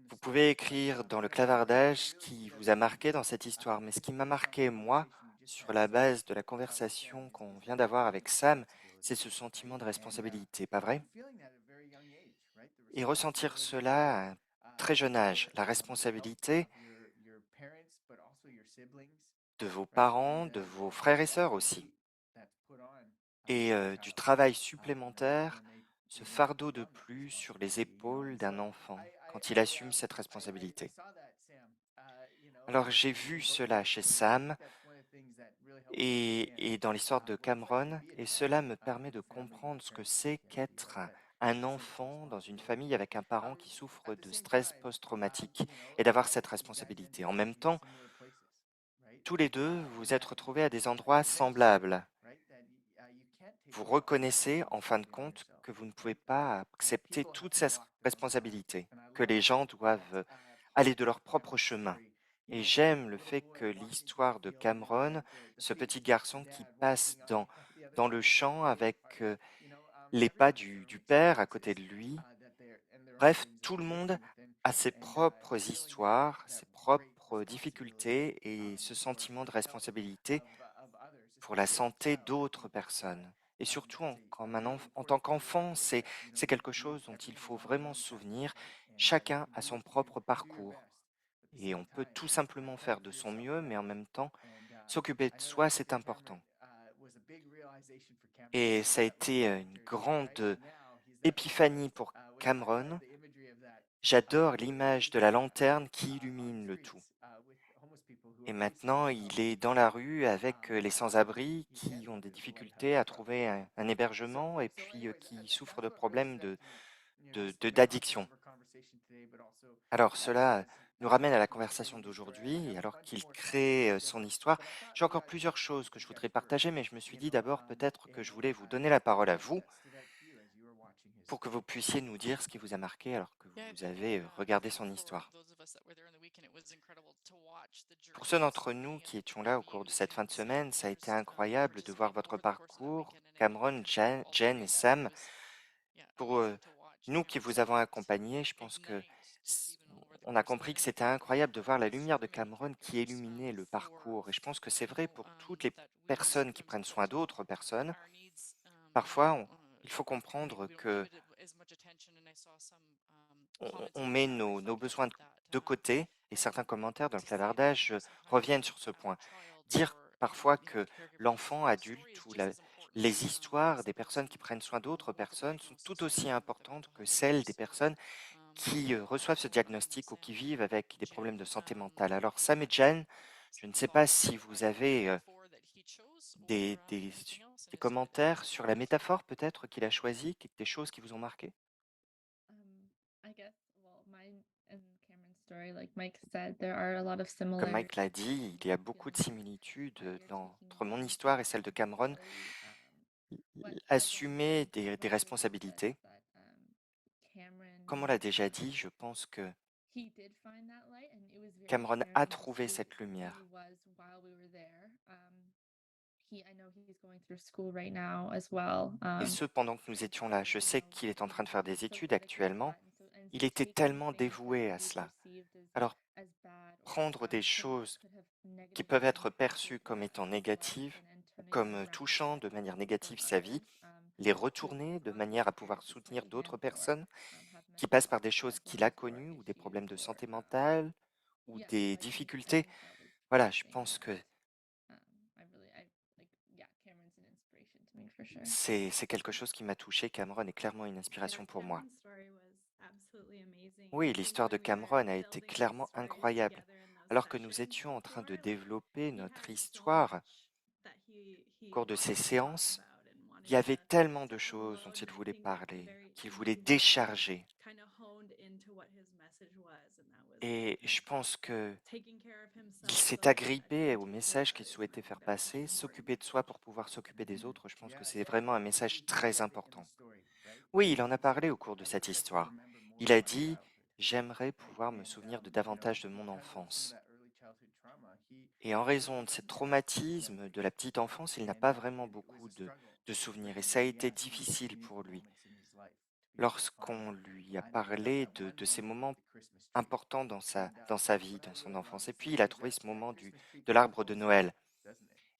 S6: vous pouvez écrire dans le clavardage ce qui vous a marqué dans cette histoire. Mais ce qui m'a marqué, moi, sur la base de la conversation qu'on vient d'avoir avec Sam, c'est ce sentiment de responsabilité, pas vrai? Et ressentir cela à un très jeune âge, la responsabilité de vos parents, de vos frères et sœurs aussi, et du travail supplémentaire, ce fardeau de plus sur les épaules d'un enfant quand il assume cette responsabilité. Alors j'ai vu cela chez Sam et dans l'histoire de Cameron, et cela me permet de comprendre ce que c'est qu'être un enfant dans une famille avec un parent qui souffre de stress post-traumatique et d'avoir cette responsabilité. En même temps, tous les deux, vous vous êtes retrouvés à des endroits semblables. Vous reconnaissez, en fin de compte, que vous ne pouvez pas accepter toute cette responsabilité, que les gens doivent aller de leur propre chemin. Et j'aime le fait que l'histoire de Cameron, ce petit garçon qui passe dans le champ avec les pas du père à côté de lui. Bref, tout le monde a ses propres histoires, ses propres difficultés et ce sentiment de responsabilité pour la santé d'autres personnes. Et surtout, en tant qu'enfant, c'est quelque chose dont il faut vraiment se souvenir. Chacun a son propre parcours. Et on peut tout simplement faire de son mieux, mais en même temps, s'occuper de soi, c'est important. Et ça a été une grande épiphanie pour Cameron. J'adore l'image de la lanterne qui illumine le tout. Et maintenant, il est dans la rue avec les sans-abri qui ont des difficultés à trouver un hébergement et puis qui souffrent de problèmes d'addiction. Alors cela nous ramène à la conversation d'aujourd'hui, et alors qu'il crée son histoire. J'ai encore plusieurs choses que je voudrais partager, mais je me suis dit d'abord peut-être que je voulais vous donner la parole à vous pour que vous puissiez nous dire ce qui vous a marqué alors que vous avez regardé son histoire. Pour ceux d'entre nous qui étions là au cours de cette fin de semaine, ça a été incroyable de voir votre parcours, Cameron, Jen et Sam. Pour nous qui vous avons accompagnés, je pense que on a compris que c'était incroyable de voir la lumière de Cameron qui illuminait le parcours. Et je pense que c'est vrai pour toutes les personnes qui prennent soin d'autres personnes. Parfois, il faut comprendre que on met nos besoins de côté et certains commentaires dans le clavardage reviennent sur ce point. Dire parfois que l'enfant adulte ou les histoires des personnes qui prennent soin d'autres personnes sont tout aussi importantes que celles des personnes qui reçoivent ce diagnostic ou qui vivent avec des problèmes de santé mentale. Alors Sam et Jen, je ne sais pas si vous avez des commentaires sur la métaphore peut-être qu'il a choisie, des choses qui vous ont marqué.
S7: I guess, well, mine and Cameron's story, like Mike said, there are a lot of
S6: Comme Mike
S7: similarities.
S6: l'a dit, il y a beaucoup de similitudes entre mon histoire et celle de Cameron. Assumer des responsabilités. Comme on l'a déjà dit, je pense que Cameron a trouvé cette lumière. Et ce, pendant que nous étions là. Je sais qu'il est en train de faire des études actuellement. Il était tellement dévoué à cela. Alors, prendre des choses qui peuvent être perçues comme étant négatives, comme touchant de manière négative sa vie, les retourner de manière à pouvoir soutenir d'autres personnes qui passent par des choses qu'il a connues ou des problèmes de santé mentale ou des difficultés. Voilà, je pense que c'est quelque chose qui m'a touché. Cameron est clairement une inspiration pour moi. Oui, l'histoire de Cameron a été clairement incroyable. Alors que nous étions en train de développer notre histoire au cours de ces séances, il y avait tellement de choses dont il voulait parler, qu'il voulait décharger. Et je pense que il s'est agrippé au message qu'il souhaitait faire passer, s'occuper de soi pour pouvoir s'occuper des autres. Je pense que c'est vraiment un message très important. Oui, il en a parlé au cours de cette histoire. Il a dit, j'aimerais pouvoir me souvenir de davantage de mon enfance. Et en raison de ce traumatisme de la petite enfance, il n'a pas vraiment beaucoup de souvenirs. Et ça a été difficile pour lui. Lorsqu'on lui a parlé de ces moments importants dans sa vie, dans son enfance. Et puis, il a trouvé ce moment de l'arbre de Noël.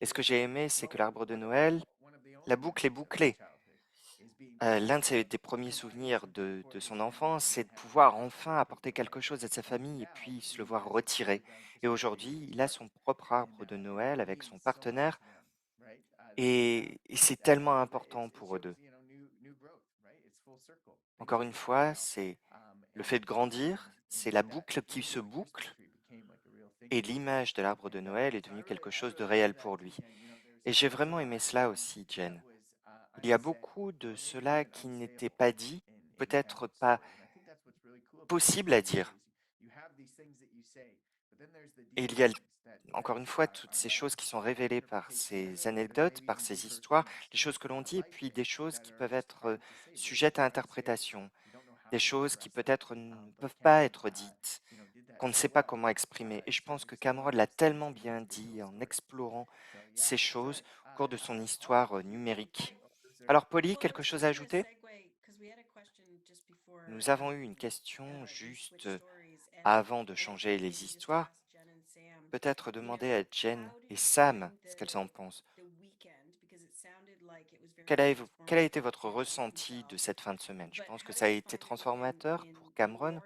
S6: Et ce que j'ai aimé, c'est que l'arbre de Noël, la boucle est bouclée. L'un des premiers souvenirs de son enfance, c'est de pouvoir enfin apporter quelque chose à sa famille et puis se le voir retirer. Et aujourd'hui, il a son propre arbre de Noël avec son partenaire et c'est tellement important pour eux deux. Encore une fois, c'est le fait de grandir, c'est la boucle qui se boucle et l'image de l'arbre de Noël est devenue quelque chose de réel pour lui. Et j'ai vraiment aimé cela aussi, Jen. Il y a beaucoup de cela qui n'était pas dit, peut-être pas possible à dire. Et il y a, encore une fois, toutes ces choses qui sont révélées par ces anecdotes, par ces histoires, les choses que l'on dit, et puis des choses qui peuvent être sujettes à interprétation, des choses qui peut-être ne peuvent pas être dites, qu'on ne sait pas comment exprimer. Et je pense que Cameron l'a tellement bien dit en explorant ces choses au cours de son histoire numérique. Alors, Polly, quelque chose à ajouter? Nous avons eu une question juste avant de changer les histoires. Peut-être demander à Jen et Sam ce qu'elles en pensent. Quel a été votre ressenti de cette fin de semaine? Je pense que ça a été transformateur pour Cameron,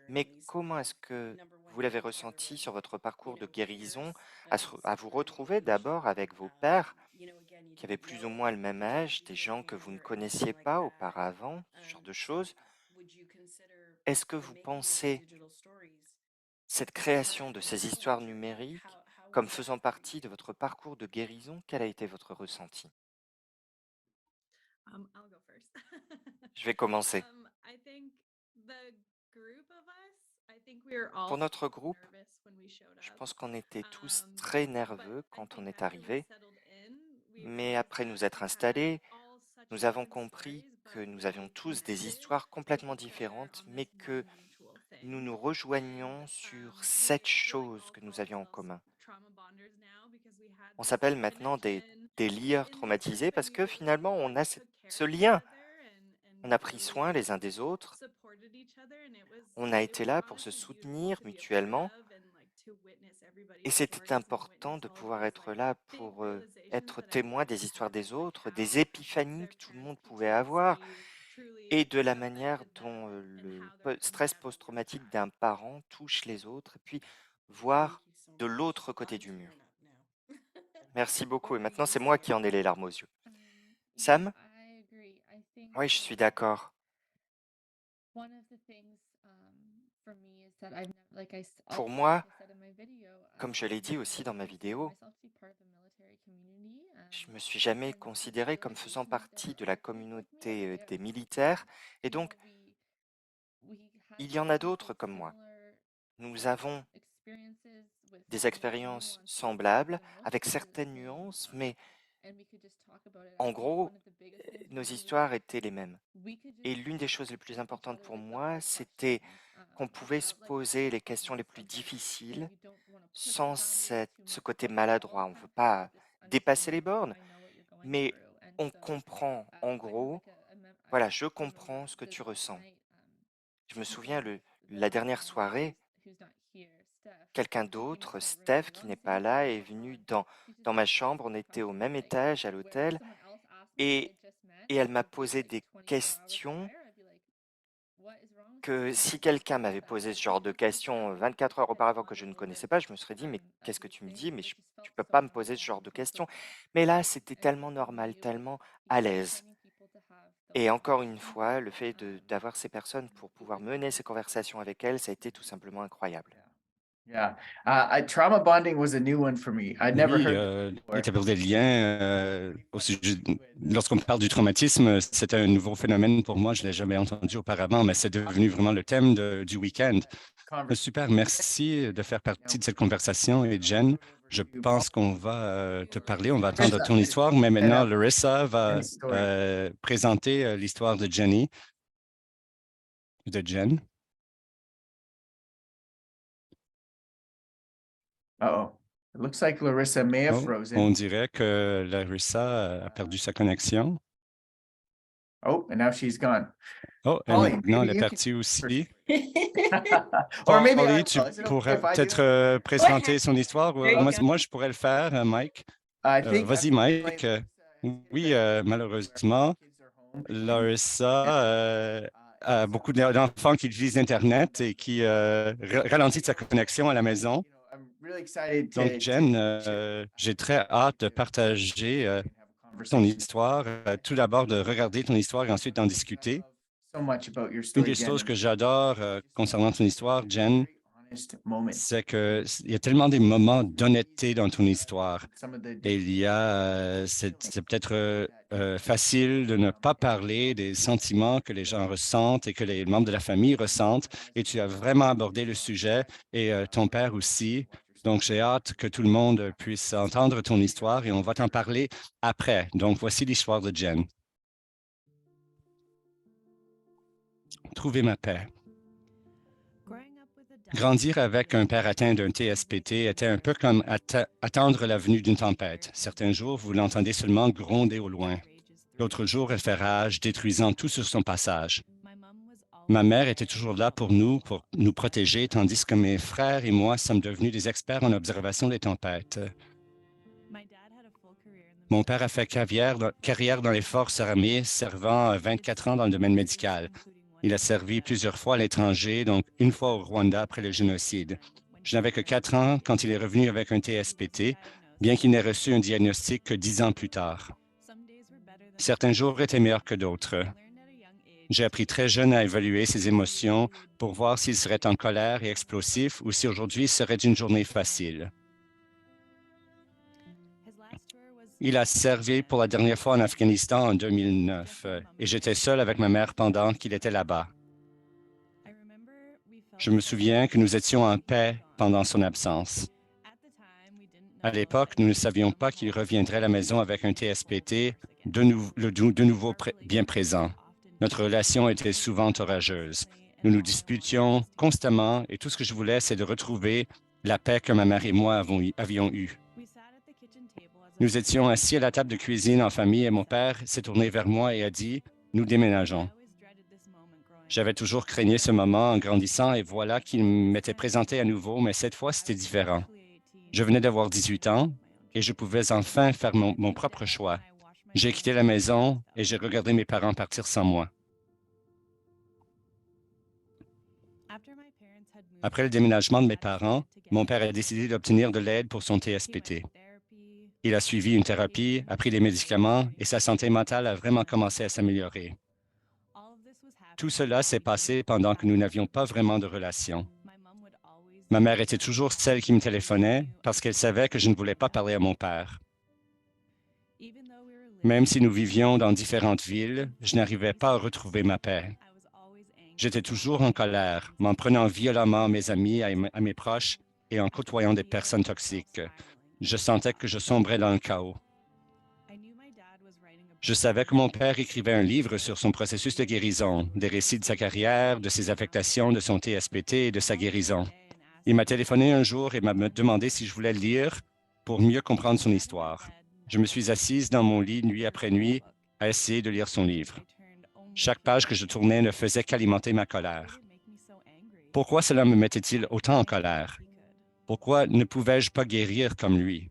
S6: mais comment est-ce que vous l'avez ressenti sur votre parcours de guérison, à vous retrouver d'abord avec vos pères qui avaient plus ou moins le même âge, des gens que vous ne connaissiez pas auparavant, ce genre de choses? Est-ce que vous pensez cette création de ces histoires numériques comme faisant partie de votre parcours de guérison? Quel a été votre ressenti?
S7: I'll go first.
S6: Je vais commencer.
S7: I think the group of us, I think we were all
S6: Pour notre groupe,
S7: nervous when we showed
S6: je
S7: up.
S6: pense qu'on était tous très
S7: But
S6: nerveux
S7: I
S6: quand on
S7: think
S6: est
S7: as we
S6: arrivé,
S7: settled in, we
S6: mais
S7: realized
S6: après nous
S7: that
S6: être
S7: we had
S6: installés,
S7: all such
S6: nous avons
S7: different
S6: compris
S7: stories,
S6: que
S7: but
S6: nous avions
S7: we
S6: tous des
S7: connected
S6: histoires
S7: with
S6: complètement
S7: each other
S6: différentes,
S7: on
S6: mais
S7: this
S6: que
S7: one mutual
S6: nous
S7: thing.
S6: nous rejoignions sur cette chose que nous avions en commun.
S7: Trauma bonders now because we had
S6: On
S7: this
S6: s'appelle maintenant
S7: connection
S6: des lieurs
S7: in this
S6: traumatisés
S7: group and
S6: parce
S7: we
S6: que
S7: really
S6: finalement on a
S7: took care
S6: ce
S7: of each
S6: lien.
S7: other and
S6: On a pris soin les uns des autres. On a été là pour se soutenir mutuellement. Et c'était important de pouvoir être là pour être témoin des histoires des autres, des épiphanies que tout le monde pouvait avoir et de la manière dont stress post-traumatique d'un parent touche les autres et puis voir de l'autre côté du mur. Merci beaucoup. Et maintenant, c'est moi qui en ai les larmes aux yeux. Sam? Oui, je suis d'accord. Pour moi, comme je l'ai dit aussi dans ma vidéo, je me suis jamais considéré comme faisant partie de la communauté des militaires et donc il y en a d'autres comme moi. Nous avons des expériences semblables avec certaines nuances, mais en gros, nos histoires étaient les mêmes. Et l'une des choses les plus importantes pour moi, c'était qu'on pouvait se poser les questions les plus difficiles sans ce côté maladroit. On ne veut pas dépasser les bornes, mais on comprend, en gros, voilà, je comprends ce que tu ressens. Je me souviens, la dernière soirée, quelqu'un d'autre, Steph, qui n'est pas là, est venu dans ma chambre. On était au même étage à l'hôtel et elle m'a posé des questions que si quelqu'un m'avait posé ce genre de questions 24 heures auparavant que je ne connaissais pas, je me serais dit, mais qu'est-ce que tu me dis? Mais tu peux pas me poser ce genre de questions. Mais là, c'était tellement normal, tellement à l'aise. Et encore une fois, le fait d'avoir ces personnes pour pouvoir mener ces conversations avec elles, ça a été tout simplement incroyable.
S5: Yeah. Trauma bonding was a new one for me. I'd never
S2: Oui,
S5: heard that before.
S2: établir des liens au sujet, lorsqu'on parle du traumatisme, c'était un nouveau phénomène pour moi. Je ne l'ai jamais entendu auparavant, mais c'est devenu vraiment le thème du week-end. Super, merci de faire partie de cette conversation. Et Jen, je pense qu'on va te parler, on va attendre ton histoire, mais maintenant, Larissa va présenter l'histoire de Jen.
S5: Uh-oh. It looks like Larissa may have
S2: On
S5: frozen.
S2: dirait que Larissa a perdu sa connexion.
S5: Oh, and now she's gone.
S2: Oh, et
S5: Holly,
S2: maintenant, elle
S5: maybe
S2: est
S5: you can-
S2: partie aussi.
S5: Or maybe I
S2: Holly,
S5: will.
S2: tu
S5: Is it okay
S2: pourrais
S5: if I do
S2: peut-être
S5: it?
S2: présenter son histoire.
S4: There you
S2: Moi,
S4: go.
S2: moi, je pourrais le faire, Mike.
S5: I think
S2: Vas-y, Mike. Oui, malheureusement, Larissa a beaucoup d'enfants qui utilisent Internet et qui ralentissent sa connexion à la maison. Donc, Jen, j'ai très hâte de partager ton histoire. Tout d'abord, de regarder ton histoire et ensuite d'en discuter. Une des choses que j'adore concernant ton histoire, Jen, c'est qu'il y a tellement des moments d'honnêteté dans ton histoire. Et c'est peut-être facile de ne pas parler des sentiments que les gens ressentent et que les membres de la famille ressentent. Et tu as vraiment abordé le sujet et ton père aussi. Donc, j'ai hâte que tout le monde puisse entendre ton histoire et on va t'en parler après. Donc, voici l'histoire de Jen. Trouver ma paix. Grandir avec un père atteint d'un TSPT était un peu comme attendre la venue d'une tempête. Certains jours, vous l'entendez seulement gronder au loin. D'autres jours, elle fait rage, détruisant tout sur son passage. Ma mère était toujours là pour nous protéger, tandis que mes frères et moi sommes devenus des experts en observation des tempêtes. Mon père a fait carrière dans les forces armées, servant 24 ans dans le domaine médical. Il a servi plusieurs fois à l'étranger, donc une fois au Rwanda après le génocide. Je n'avais que 4 ans quand il est revenu avec un TSPT, bien qu'il n'ait reçu un diagnostic que 10 ans plus tard. Certains jours étaient meilleurs que d'autres. J'ai appris très jeune à évaluer ses émotions pour voir s'il serait en colère et explosif ou si aujourd'hui serait une journée facile. Il a servi pour la dernière fois en Afghanistan en 2009 et j'étais seul avec ma mère pendant qu'il était là-bas. Je me souviens que nous étions en paix pendant son absence. À l'époque, nous ne savions pas qu'il reviendrait à la maison avec un TSPT de nouveau bien présent. Notre relation était souvent orageuse. Nous nous disputions constamment et tout ce que je voulais, c'est de retrouver la paix que ma mère et moi avions eue. Nous étions assis à la table de cuisine en famille et mon père s'est tourné vers moi et a dit « Nous déménageons ». J'avais toujours craigné ce moment en grandissant et voilà qu'il m'était présenté à nouveau, mais cette fois, c'était différent. Je venais d'avoir 18 ans et je pouvais enfin faire mon propre choix. J'ai quitté la maison et j'ai regardé mes parents partir sans moi. Après le déménagement de mes parents, mon père a décidé d'obtenir de l'aide pour son TSPT. Il a suivi une thérapie, a pris des médicaments et sa santé mentale a vraiment commencé à s'améliorer. Tout cela s'est passé pendant que nous n'avions pas vraiment de relation. Ma mère était toujours celle qui me téléphonait parce qu'elle savait que je ne voulais pas parler à mon père. Même si nous vivions dans différentes villes, je n'arrivais pas à retrouver ma paix. J'étais toujours en colère, m'en prenant violemment à mes amis, à mes proches et en côtoyant des personnes toxiques. Je sentais que je sombrais dans le chaos. Je savais que mon père écrivait un livre sur son processus de guérison, des récits de sa carrière, de ses affectations, de son TSPT et de sa guérison. Il m'a téléphoné un jour et m'a demandé si je voulais le lire pour mieux comprendre son histoire. Je me suis assise dans mon lit nuit après nuit à essayer de lire son livre. Chaque page que je tournais ne faisait qu'alimenter ma colère. Pourquoi cela me mettait-il autant en colère? Pourquoi ne pouvais-je pas guérir comme lui?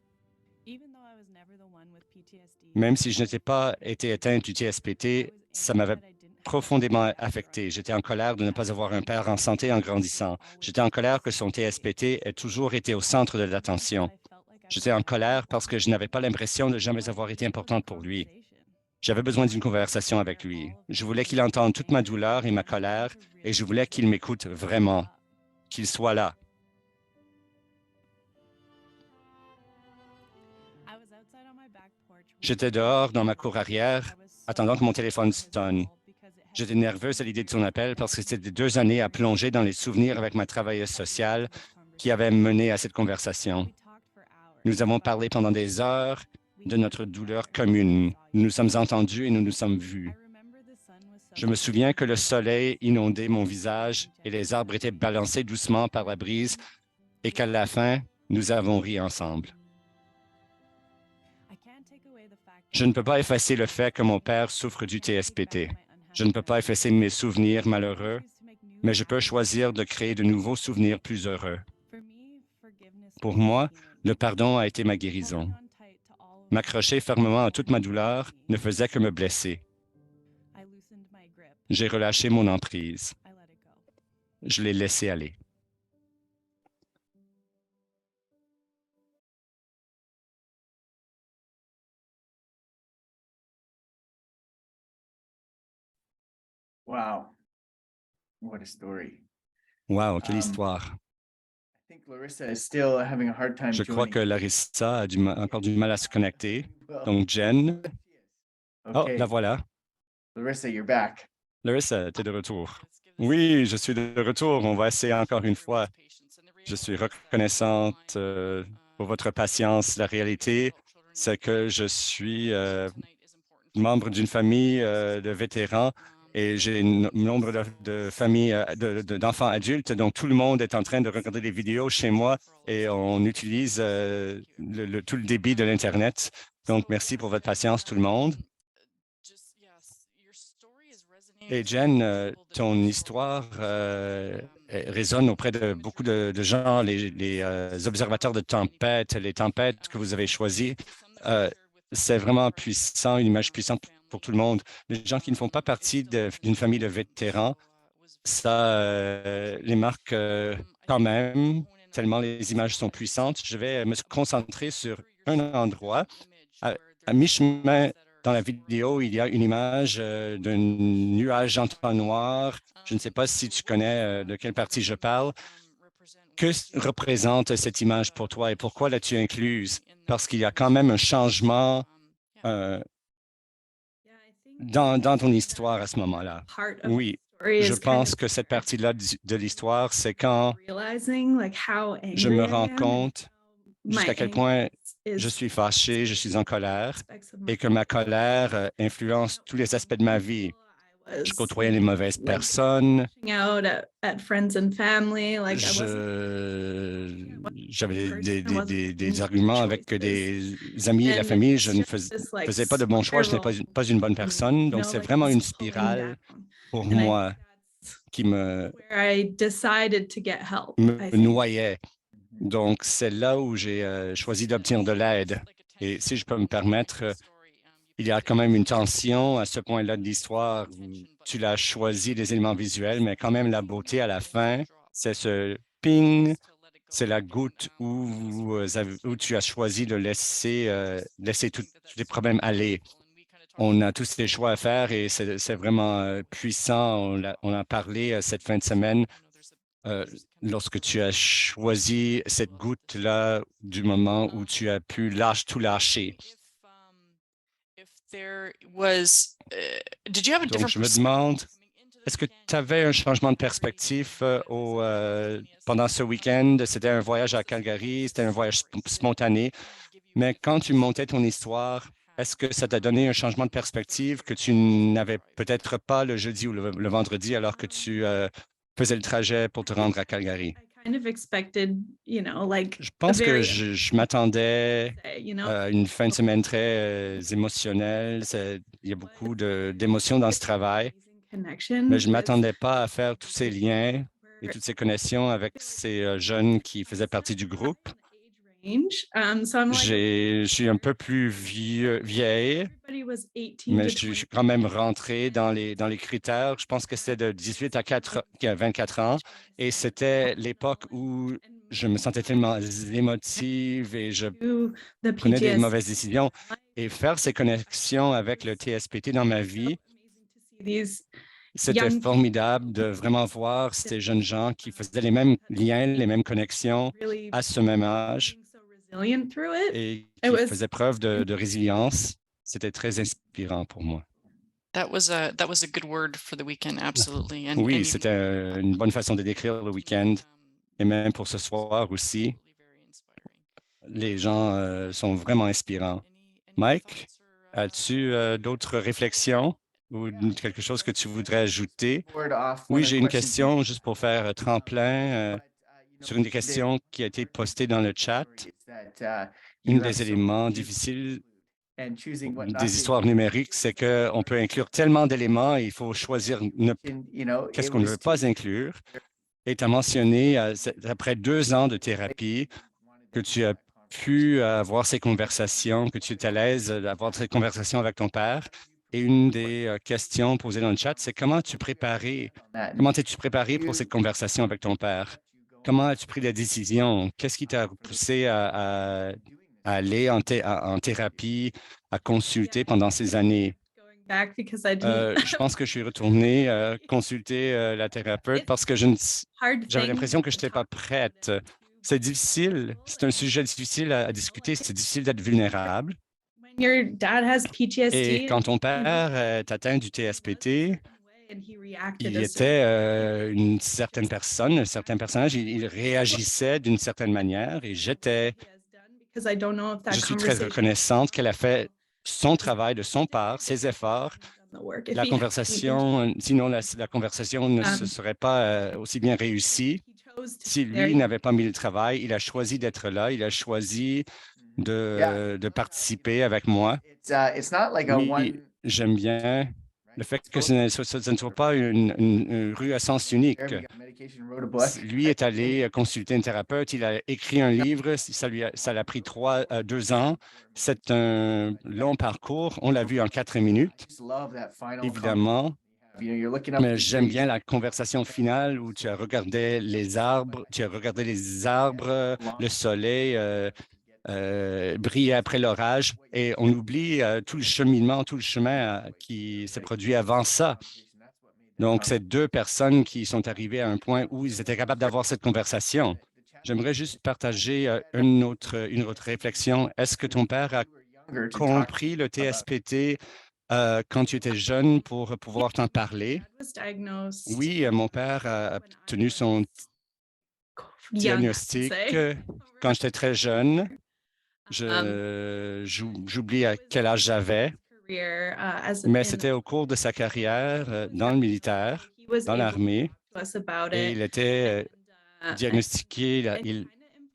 S2: Même si je n'étais pas été atteinte du TSPT, ça m'avait profondément affecté. J'étais en colère de ne pas avoir un père en santé en grandissant. J'étais en colère que son TSPT ait toujours été au centre de l'attention. J'étais en colère parce que je n'avais pas l'impression de jamais avoir été importante pour lui. J'avais besoin d'une conversation avec lui. Je voulais qu'il entende toute ma douleur et ma colère et je voulais qu'il m'écoute vraiment, qu'il soit là. J'étais dehors dans ma cour arrière, attendant que mon téléphone sonne. J'étais nerveuse à l'idée de son appel parce que c'était 2 années à plonger dans les souvenirs avec ma travailleuse sociale qui avait mené à cette conversation. Nous avons parlé pendant des heures de notre douleur commune. Nous nous sommes entendus et nous nous sommes vus. Je me souviens que le soleil inondait mon visage et les arbres étaient balancés doucement par la brise et qu'à la fin, nous avons ri ensemble. Je ne peux pas effacer le fait que mon père souffre du TSPT. Je ne peux pas effacer mes souvenirs malheureux, mais je peux choisir de créer de nouveaux souvenirs plus heureux. Pour moi, le pardon a été ma guérison. M'accrocher fermement à toute ma douleur ne faisait que me blesser. J'ai relâché mon emprise. Je l'ai laissé aller.
S5: Wow. What a story.
S2: Wow, quelle histoire.
S5: I think Larissa is still having a hard time
S2: Je crois que
S5: joining.
S2: Larissa a encore du mal à se connecter.
S5: Well,
S2: Donc, Jen, oh,
S5: okay.
S2: la voilà.
S5: Larissa, you're back.
S2: Larissa, tu es de retour. Oui, je suis de retour. On va essayer encore une fois. Je suis reconnaissante pour votre patience. La réalité, c'est que je suis membre d'une famille de vétérans et j'ai un nombre de familles d'enfants adultes. Donc, tout le monde est en train de regarder des vidéos chez moi et on utilise tout le débit de l'Internet. Donc, merci pour votre patience, tout le monde. Et Jen, ton histoire résonne auprès de beaucoup de gens, les observateurs de tempêtes, les tempêtes que vous avez choisies. C'est vraiment puissant, une image puissante pour tout le monde. Les gens qui ne font pas partie d'une famille de vétérans, ça les marque quand même, tellement les images sont puissantes. Je vais me concentrer sur un endroit. À mi-chemin dans la vidéo, il y a une image d'un nuage entonnoir. Je ne sais pas si tu connais de quelle partie je parle. Que représente cette image pour toi et pourquoi l'as-tu incluse? Parce qu'il y a quand même un changement dans ton histoire à ce moment-là. Oui, je pense que cette partie-là de l'histoire, c'est quand je me rends compte jusqu'à quel point je suis fâché, je suis en colère et que ma colère influence tous les aspects de ma vie. Je côtoyais les mauvaises personnes. J'avais des arguments avec des amis et la famille. Je ne faisais pas de bons choix. Je n'étais pas une bonne personne. Donc, c'est vraiment une spirale pour moi. qui me
S7: where I decided to get help. I think.
S2: noyait. Donc, c'est là où j'ai choisi d'obtenir de l'aide. Et si je peux me permettre, il y a quand même une tension à ce point-là de l'histoire où tu l'as choisi, les éléments visuels, mais quand même la beauté à la fin, c'est ce ping, c'est la goutte où tu as choisi de laisser tous les problèmes aller. On a tous des choix à faire et c'est vraiment puissant. On a parlé cette fin de semaine lorsque tu as choisi cette goutte-là du moment où tu as pu tout lâcher. Donc, je me demande, est-ce que tu avais un changement de perspective pendant ce week-end? C'était un voyage à Calgary, c'était un voyage spontané, mais quand tu montais ton histoire, est-ce que ça t'a donné un changement de perspective que tu n'avais peut-être pas le jeudi ou le vendredi alors que tu faisais le trajet pour te rendre à Calgary?
S7: I kind of expected, like
S2: Je pense que
S7: very,
S2: je m'attendais à une fin de semaine très émotionnelle. Il y a beaucoup d'émotions dans ce travail, mais je ne m'attendais pas à faire tous ces liens et toutes ces connexions avec ces jeunes qui faisaient partie du groupe.
S7: So I'm like,
S2: Je suis un peu plus vieille,
S7: everybody was 18
S2: mais
S7: to
S2: je suis
S7: 20.
S2: quand même rentré dans les critères. Je pense que c'était de 18 à 24 ans et c'était l'époque où je me sentais tellement émotive et je
S7: To the
S2: prenais des
S7: PTS.
S2: mauvaises décisions. Et faire ces connexions avec le TSPT dans ma vie,
S7: These
S2: c'était
S7: young
S2: formidable de vraiment voir ces jeunes gens qui faisaient les mêmes liens, les mêmes connexions
S7: really
S2: à ce même âge
S7: being so resilient through it.
S2: et
S7: It
S2: qui
S7: was-
S2: faisaient preuve de résilience. C'était très inspirant pour moi.
S3: That was a good word for the weekend, absolutely. And
S2: Oui,
S3: you
S2: c'était une bonne façon de décrire le week-end et même pour ce soir aussi. Les gens sont vraiment inspirants. Mike, as-tu d'autres réflexions ou quelque chose que tu voudrais ajouter? Oui, j'ai une question juste pour faire tremplin sur une des questions qui a été postée dans le chat. Un des éléments difficiles des histoires numériques, c'est qu'on peut inclure tellement d'éléments et il faut choisir qu'est-ce qu'on ne veut pas inclure. Et tu as mentionné, après 2 ans de thérapie, que tu as pu avoir ces conversations, que tu étais à l'aise d'avoir ces conversations avec ton père. Et une des questions posées dans le chat, c'est comment t'es-tu préparé pour cette conversation avec ton père? Comment as-tu pris la décision? Qu'est-ce qui t'a poussé à aller en thérapie, à consulter pendant ces années?
S7: Going back because I didn't.
S2: Je pense que je suis retourné consulter la thérapeute parce que
S7: Hard
S2: j'avais
S7: thing
S2: l'impression que je
S7: to
S2: n'étais pas
S7: talk about.
S2: prête. C'est difficile, c'est un sujet difficile à discuter, c'est difficile d'être vulnérable.
S7: When your dad has PTSD.
S2: Et quand ton père est atteint du TSPT,
S7: and he reacted
S2: il
S7: a
S2: était
S7: certain
S2: une certaine personne, un certain personnage, il réagissait d'une certaine manière et
S7: he has done, because I don't know if that
S2: je suis très
S7: conversation
S2: reconnaissante qu'elle a fait son travail de son part, ses efforts.
S7: doesn't work. If
S2: La
S7: he-
S2: conversation, sinon la conversation ne se
S7: Um,
S2: serait pas aussi bien réussie.
S7: he chose to
S2: Si
S7: be there,
S2: lui n'avait pas mis le travail, il a choisi d'être là, il a choisi de participer avec moi. Oui, j'aime bien le fait que ce ne soit pas une rue à sens unique. Lui est allé consulter un thérapeute, il a écrit un livre, ça l'a pris 2 ans. C'est un long parcours, on l'a vu en 4 minutes, évidemment. Mais j'aime bien la conversation finale où tu as regardé les arbres, le soleil briller après l'orage et on oublie tout le cheminement, tout le chemin qui s'est produit avant ça. Donc, c'est 2 personnes qui sont arrivées à un point où ils étaient capables d'avoir cette conversation. J'aimerais juste partager une autre réflexion. Est-ce que ton père a compris le TSPT quand tu étais jeune pour pouvoir t'en parler?
S7: was diagnosed
S2: Oui, mon père a obtenu son
S7: young,
S2: diagnostic
S7: I'd say.
S2: quand j'étais très jeune.
S7: Um,
S2: J'oublie à quel âge j'avais,
S7: career, as
S2: mais
S7: in-
S2: c'était au cours de sa carrière dans le militaire,
S7: he was
S2: dans
S7: able to
S2: l'armée,
S7: talk to us about
S2: et
S7: it,
S2: il était
S7: and,
S2: diagnostiqué,
S7: and
S2: il
S7: kinda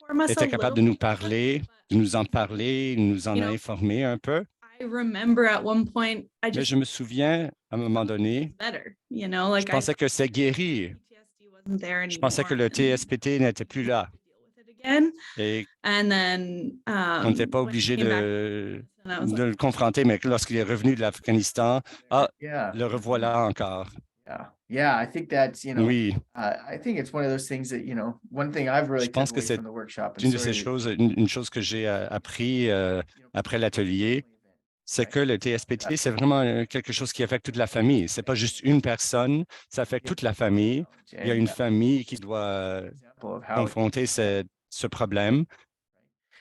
S7: inform us a
S2: était capable de
S7: little
S2: nous
S7: bit about it,
S2: parler,
S7: but
S2: de nous en parler, il nous en
S7: You
S2: a
S7: know,
S2: informé un peu.
S4: I remember at one point, I
S2: Mais
S4: just
S2: je me souviens, à un moment donné,
S4: better, you know,
S2: je
S4: like I
S2: pensais que c'est guéri.
S4: PTSD wasn't there
S2: Je pensais que le
S4: anymore, and
S2: TSPT n'était plus là
S4: deal with it again.
S2: et
S4: And then
S2: qu'on n'était pas
S4: when he
S2: obligé
S4: came back, and I was
S2: de
S4: like,
S2: le confronter, mais lorsqu'il est revenu de l'Afghanistan,
S5: Yeah,
S2: le revoilà encore.
S5: yeah. I think that's,
S2: Oui,
S5: I think it's one of those things that, one thing I've really
S2: je pense
S5: took
S2: que
S5: away
S2: c'est
S5: from the workshop. And
S2: une de ces
S5: sorry,
S2: choses, une chose que j'ai appris après l'atelier, c'est que le TSPT, c'est vraiment quelque chose qui affecte toute la famille. C'est pas juste une personne, ça affecte toute la famille. Il y a une famille qui doit confronter ce problème.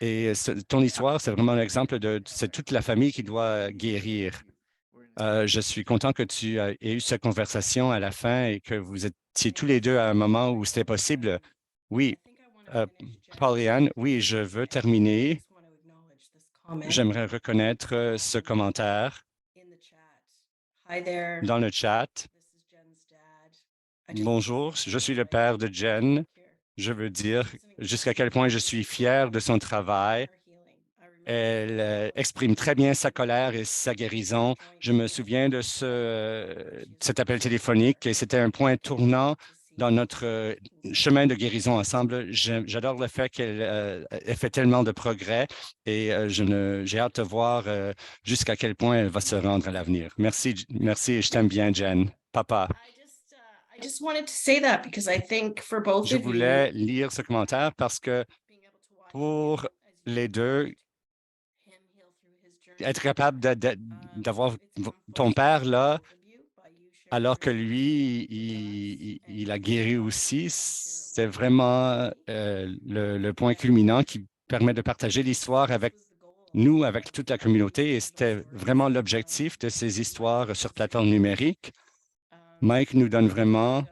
S2: Et ton histoire, c'est vraiment un exemple c'est toute la famille qui doit guérir. Je suis content que tu aies eu cette conversation à la fin et que vous étiez tous les deux à un moment où c'était possible. Oui, Pollyanne, oui, je veux terminer. J'aimerais reconnaître ce commentaire dans le chat. Bonjour, je suis le père de Jen. Je veux dire jusqu'à quel point je suis fier de son travail. Elle exprime très bien sa colère et sa guérison. Je me souviens de cet appel téléphonique et c'était un point tournant dans notre chemin de guérison ensemble. J'adore le fait qu'elle ait fait tellement de progrès et j'ai hâte de voir jusqu'à quel point elle va se rendre à l'avenir. Merci, merci et je t'aime bien, Jen. Papa.
S4: I just wanted to say that because I think for both
S2: Je
S4: of
S2: voulais
S4: you,
S2: lire ce commentaire parce que pour les deux, être capable d'avoir ton père là, alors que lui, il a guéri aussi, c'est vraiment le point culminant qui permet de partager l'histoire avec nous, avec toute la communauté. Et c'était vraiment l'objectif de ces histoires sur plateforme numérique. Mike nous donne vraiment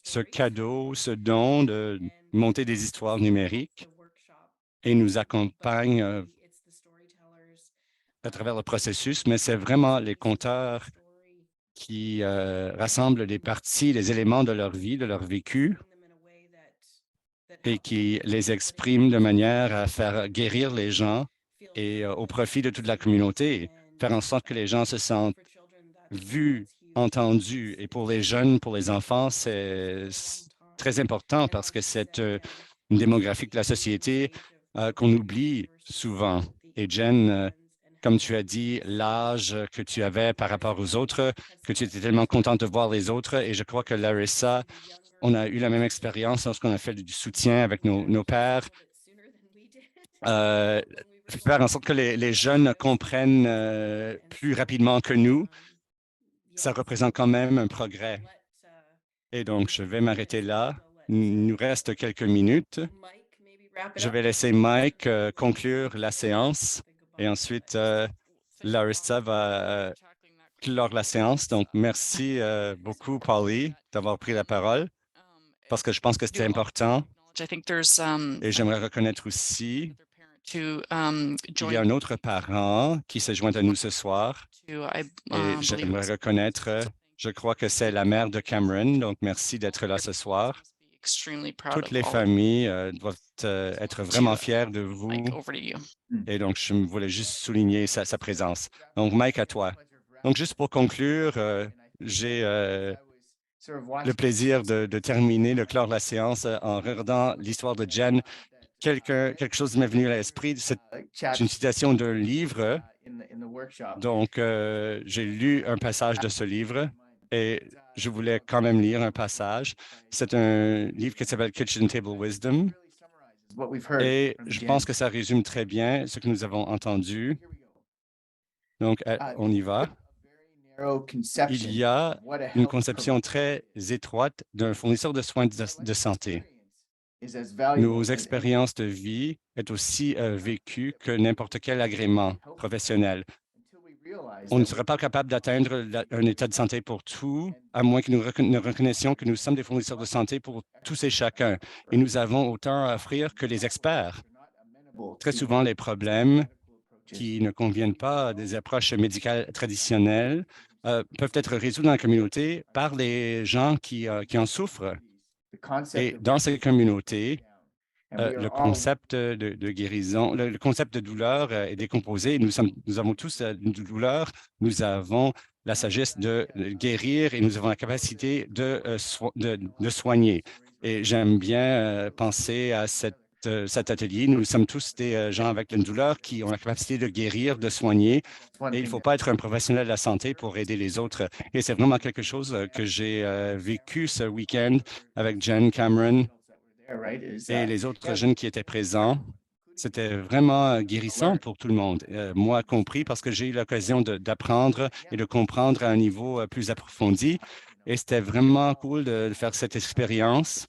S2: ce cadeau, ce don de monter des histoires numériques et nous accompagne à travers le processus, mais c'est vraiment les conteurs qui rassemblent les parties, les éléments de leur vie, de leur vécu, et qui les expriment de manière à faire guérir les gens et au profit de toute la communauté, faire en sorte que les gens se sentent vus, entendus. Et pour les jeunes, pour les enfants, c'est très important parce que c'est une démographie de la société qu'on oublie souvent. Et Jen, comme tu as dit, l'âge que tu avais par rapport aux autres, que tu étais tellement contente de voir les autres. Et je crois que Larissa, on a eu la même expérience lorsqu'on a fait du soutien avec nos pères. Faire en sorte que les jeunes comprennent plus rapidement que nous, ça représente quand même un progrès. Et donc, je vais m'arrêter là. Il nous reste quelques minutes. Je vais laisser Mike conclure la séance et ensuite Larissa va clore la séance. Donc, merci beaucoup, Polly, d'avoir pris la parole parce que je pense que c'était important.
S3: I think there's
S2: Et j'aimerais reconnaître aussi
S3: to
S2: qu'il y a un autre parent qui s'est joint à nous ce soir. Et j'aimerais reconnaître, je crois que c'est la mère de Cameron. Donc, merci d'être là ce soir. Toutes les familles doivent être vraiment fières de vous. Et donc, je voulais juste souligner sa présence. Donc, Mike, à toi. Donc, juste pour conclure, j'ai le plaisir de terminer, de clore la séance en regardant l'histoire de Jen. Quelque chose m'est venu à l'esprit. C'est une citation d'un livre. Donc, j'ai lu un passage de ce livre et je voulais quand même lire un passage. C'est un livre qui s'appelle Kitchen Table Wisdom. Et je pense que ça résume très bien ce que nous avons entendu. Donc, on y va. Il y a une conception très étroite d'un fournisseur de soins de santé. Nos expériences de vie sont aussi vécues que n'importe quel agrément professionnel. On ne sera pas capable d'atteindre un état de santé pour tout, à moins que nous reconnaissions que nous sommes des fournisseurs de santé pour tous et chacun. Et nous avons autant à offrir que les experts. Très souvent, les problèmes qui ne conviennent pas à des approches médicales traditionnelles peuvent être résolus dans la communauté par les gens qui en souffrent. Et dans ces communautés,
S5: And we
S2: le
S5: are all
S2: concept de guérison, le concept de douleur est décomposé. Nous avons tous une douleur, nous avons la sagesse de guérir et nous avons la capacité de soigner. Et j'aime bien penser à cet atelier. Nous sommes tous des gens avec une douleur qui ont la capacité de guérir, de soigner.
S5: one
S2: Et il ne
S5: thing
S2: faut
S5: that-
S2: pas être un professionnel de la santé pour aider les autres. Et c'est vraiment quelque chose que j'ai vécu ce week-end avec Jen Cameron
S5: there, right, is,
S2: et les autres jeunes qui étaient présents.
S5: including
S2: C'était vraiment guérissant
S5: alert.
S2: pour tout le monde, moi compris, parce que j'ai eu l'occasion d'apprendre et de comprendre à un niveau plus approfondi. Et c'était vraiment cool de faire cette expérience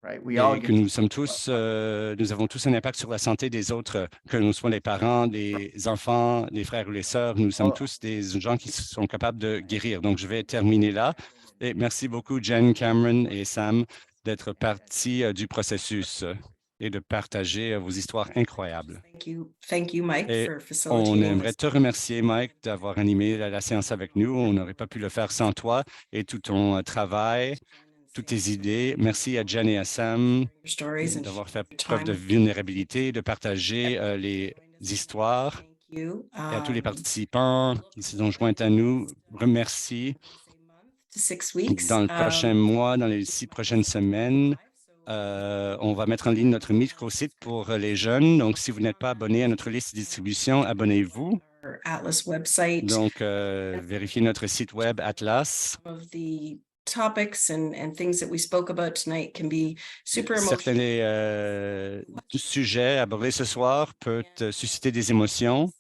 S5: Right, we all
S2: et
S5: get
S2: que
S5: to-
S2: nous sommes tous, nous avons tous un impact sur la santé des autres, que nous soyons les parents, les enfants, les frères ou les sœurs. Nous sommes tous des gens qui sont capables de guérir. Donc, je vais terminer là. Et merci beaucoup, Jen, Cameron et Sam, d'être partie du processus et de partager vos histoires incroyables.
S4: Thank you, Mike,
S2: Et
S4: for
S2: on
S4: facilitating
S2: aimerait
S4: this.
S2: te remercier, Mike, d'avoir animé la séance avec nous. On n'aurait pas pu le faire sans toi et tout ton travail, toutes tes idées. Merci à Jen et à Sam
S4: Stories and
S2: d'avoir fait
S4: time
S2: preuve de
S4: with-
S2: vulnérabilité, de partager les histoires.
S4: Thank you.
S2: Et à tous les
S4: Um,
S2: participants qui se sont joints à nous, remercie.
S4: to 6 weeks.
S2: Dans le prochain mois, dans les 6 prochaines semaines, on va mettre en ligne notre micro-site pour les jeunes. Donc, si vous n'êtes pas abonné à notre liste de distribution, abonnez-vous.
S4: Our Atlas website.
S2: Donc, vérifiez notre site web Atlas.
S4: Of the topics and things that we spoke about tonight can be super
S2: Certains
S4: emotional.
S2: sujets abordés ce soir peuvent susciter des émotions,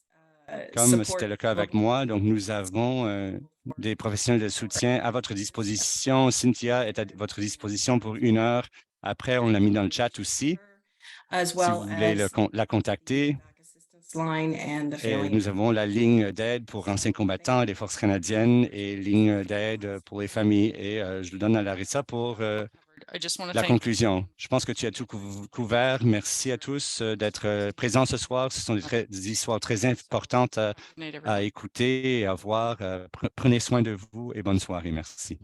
S2: comme c'était le cas avec moi. Donc, nous avons des professionnels de soutien à votre disposition. Cynthia est à votre disposition pour 1 heure. Après, on l'a mis dans le chat aussi,
S4: As
S2: si
S4: well
S2: vous voulez
S4: as
S2: la contacter.
S4: assistance line and the
S2: Et
S4: family.
S2: nous avons la ligne d'aide pour anciens combattants et les forces canadiennes et ligne d'aide pour les familles. Et je le donne à Larissa pour
S3: I just want to
S2: la
S3: thank
S2: conclusion. Je pense que tu as tout couvert. Merci à tous d'être présents ce soir. Ce sont des histoires très importantes à
S3: everyone.
S2: écouter et à voir. Prenez soin de vous et bonne soirée. Merci.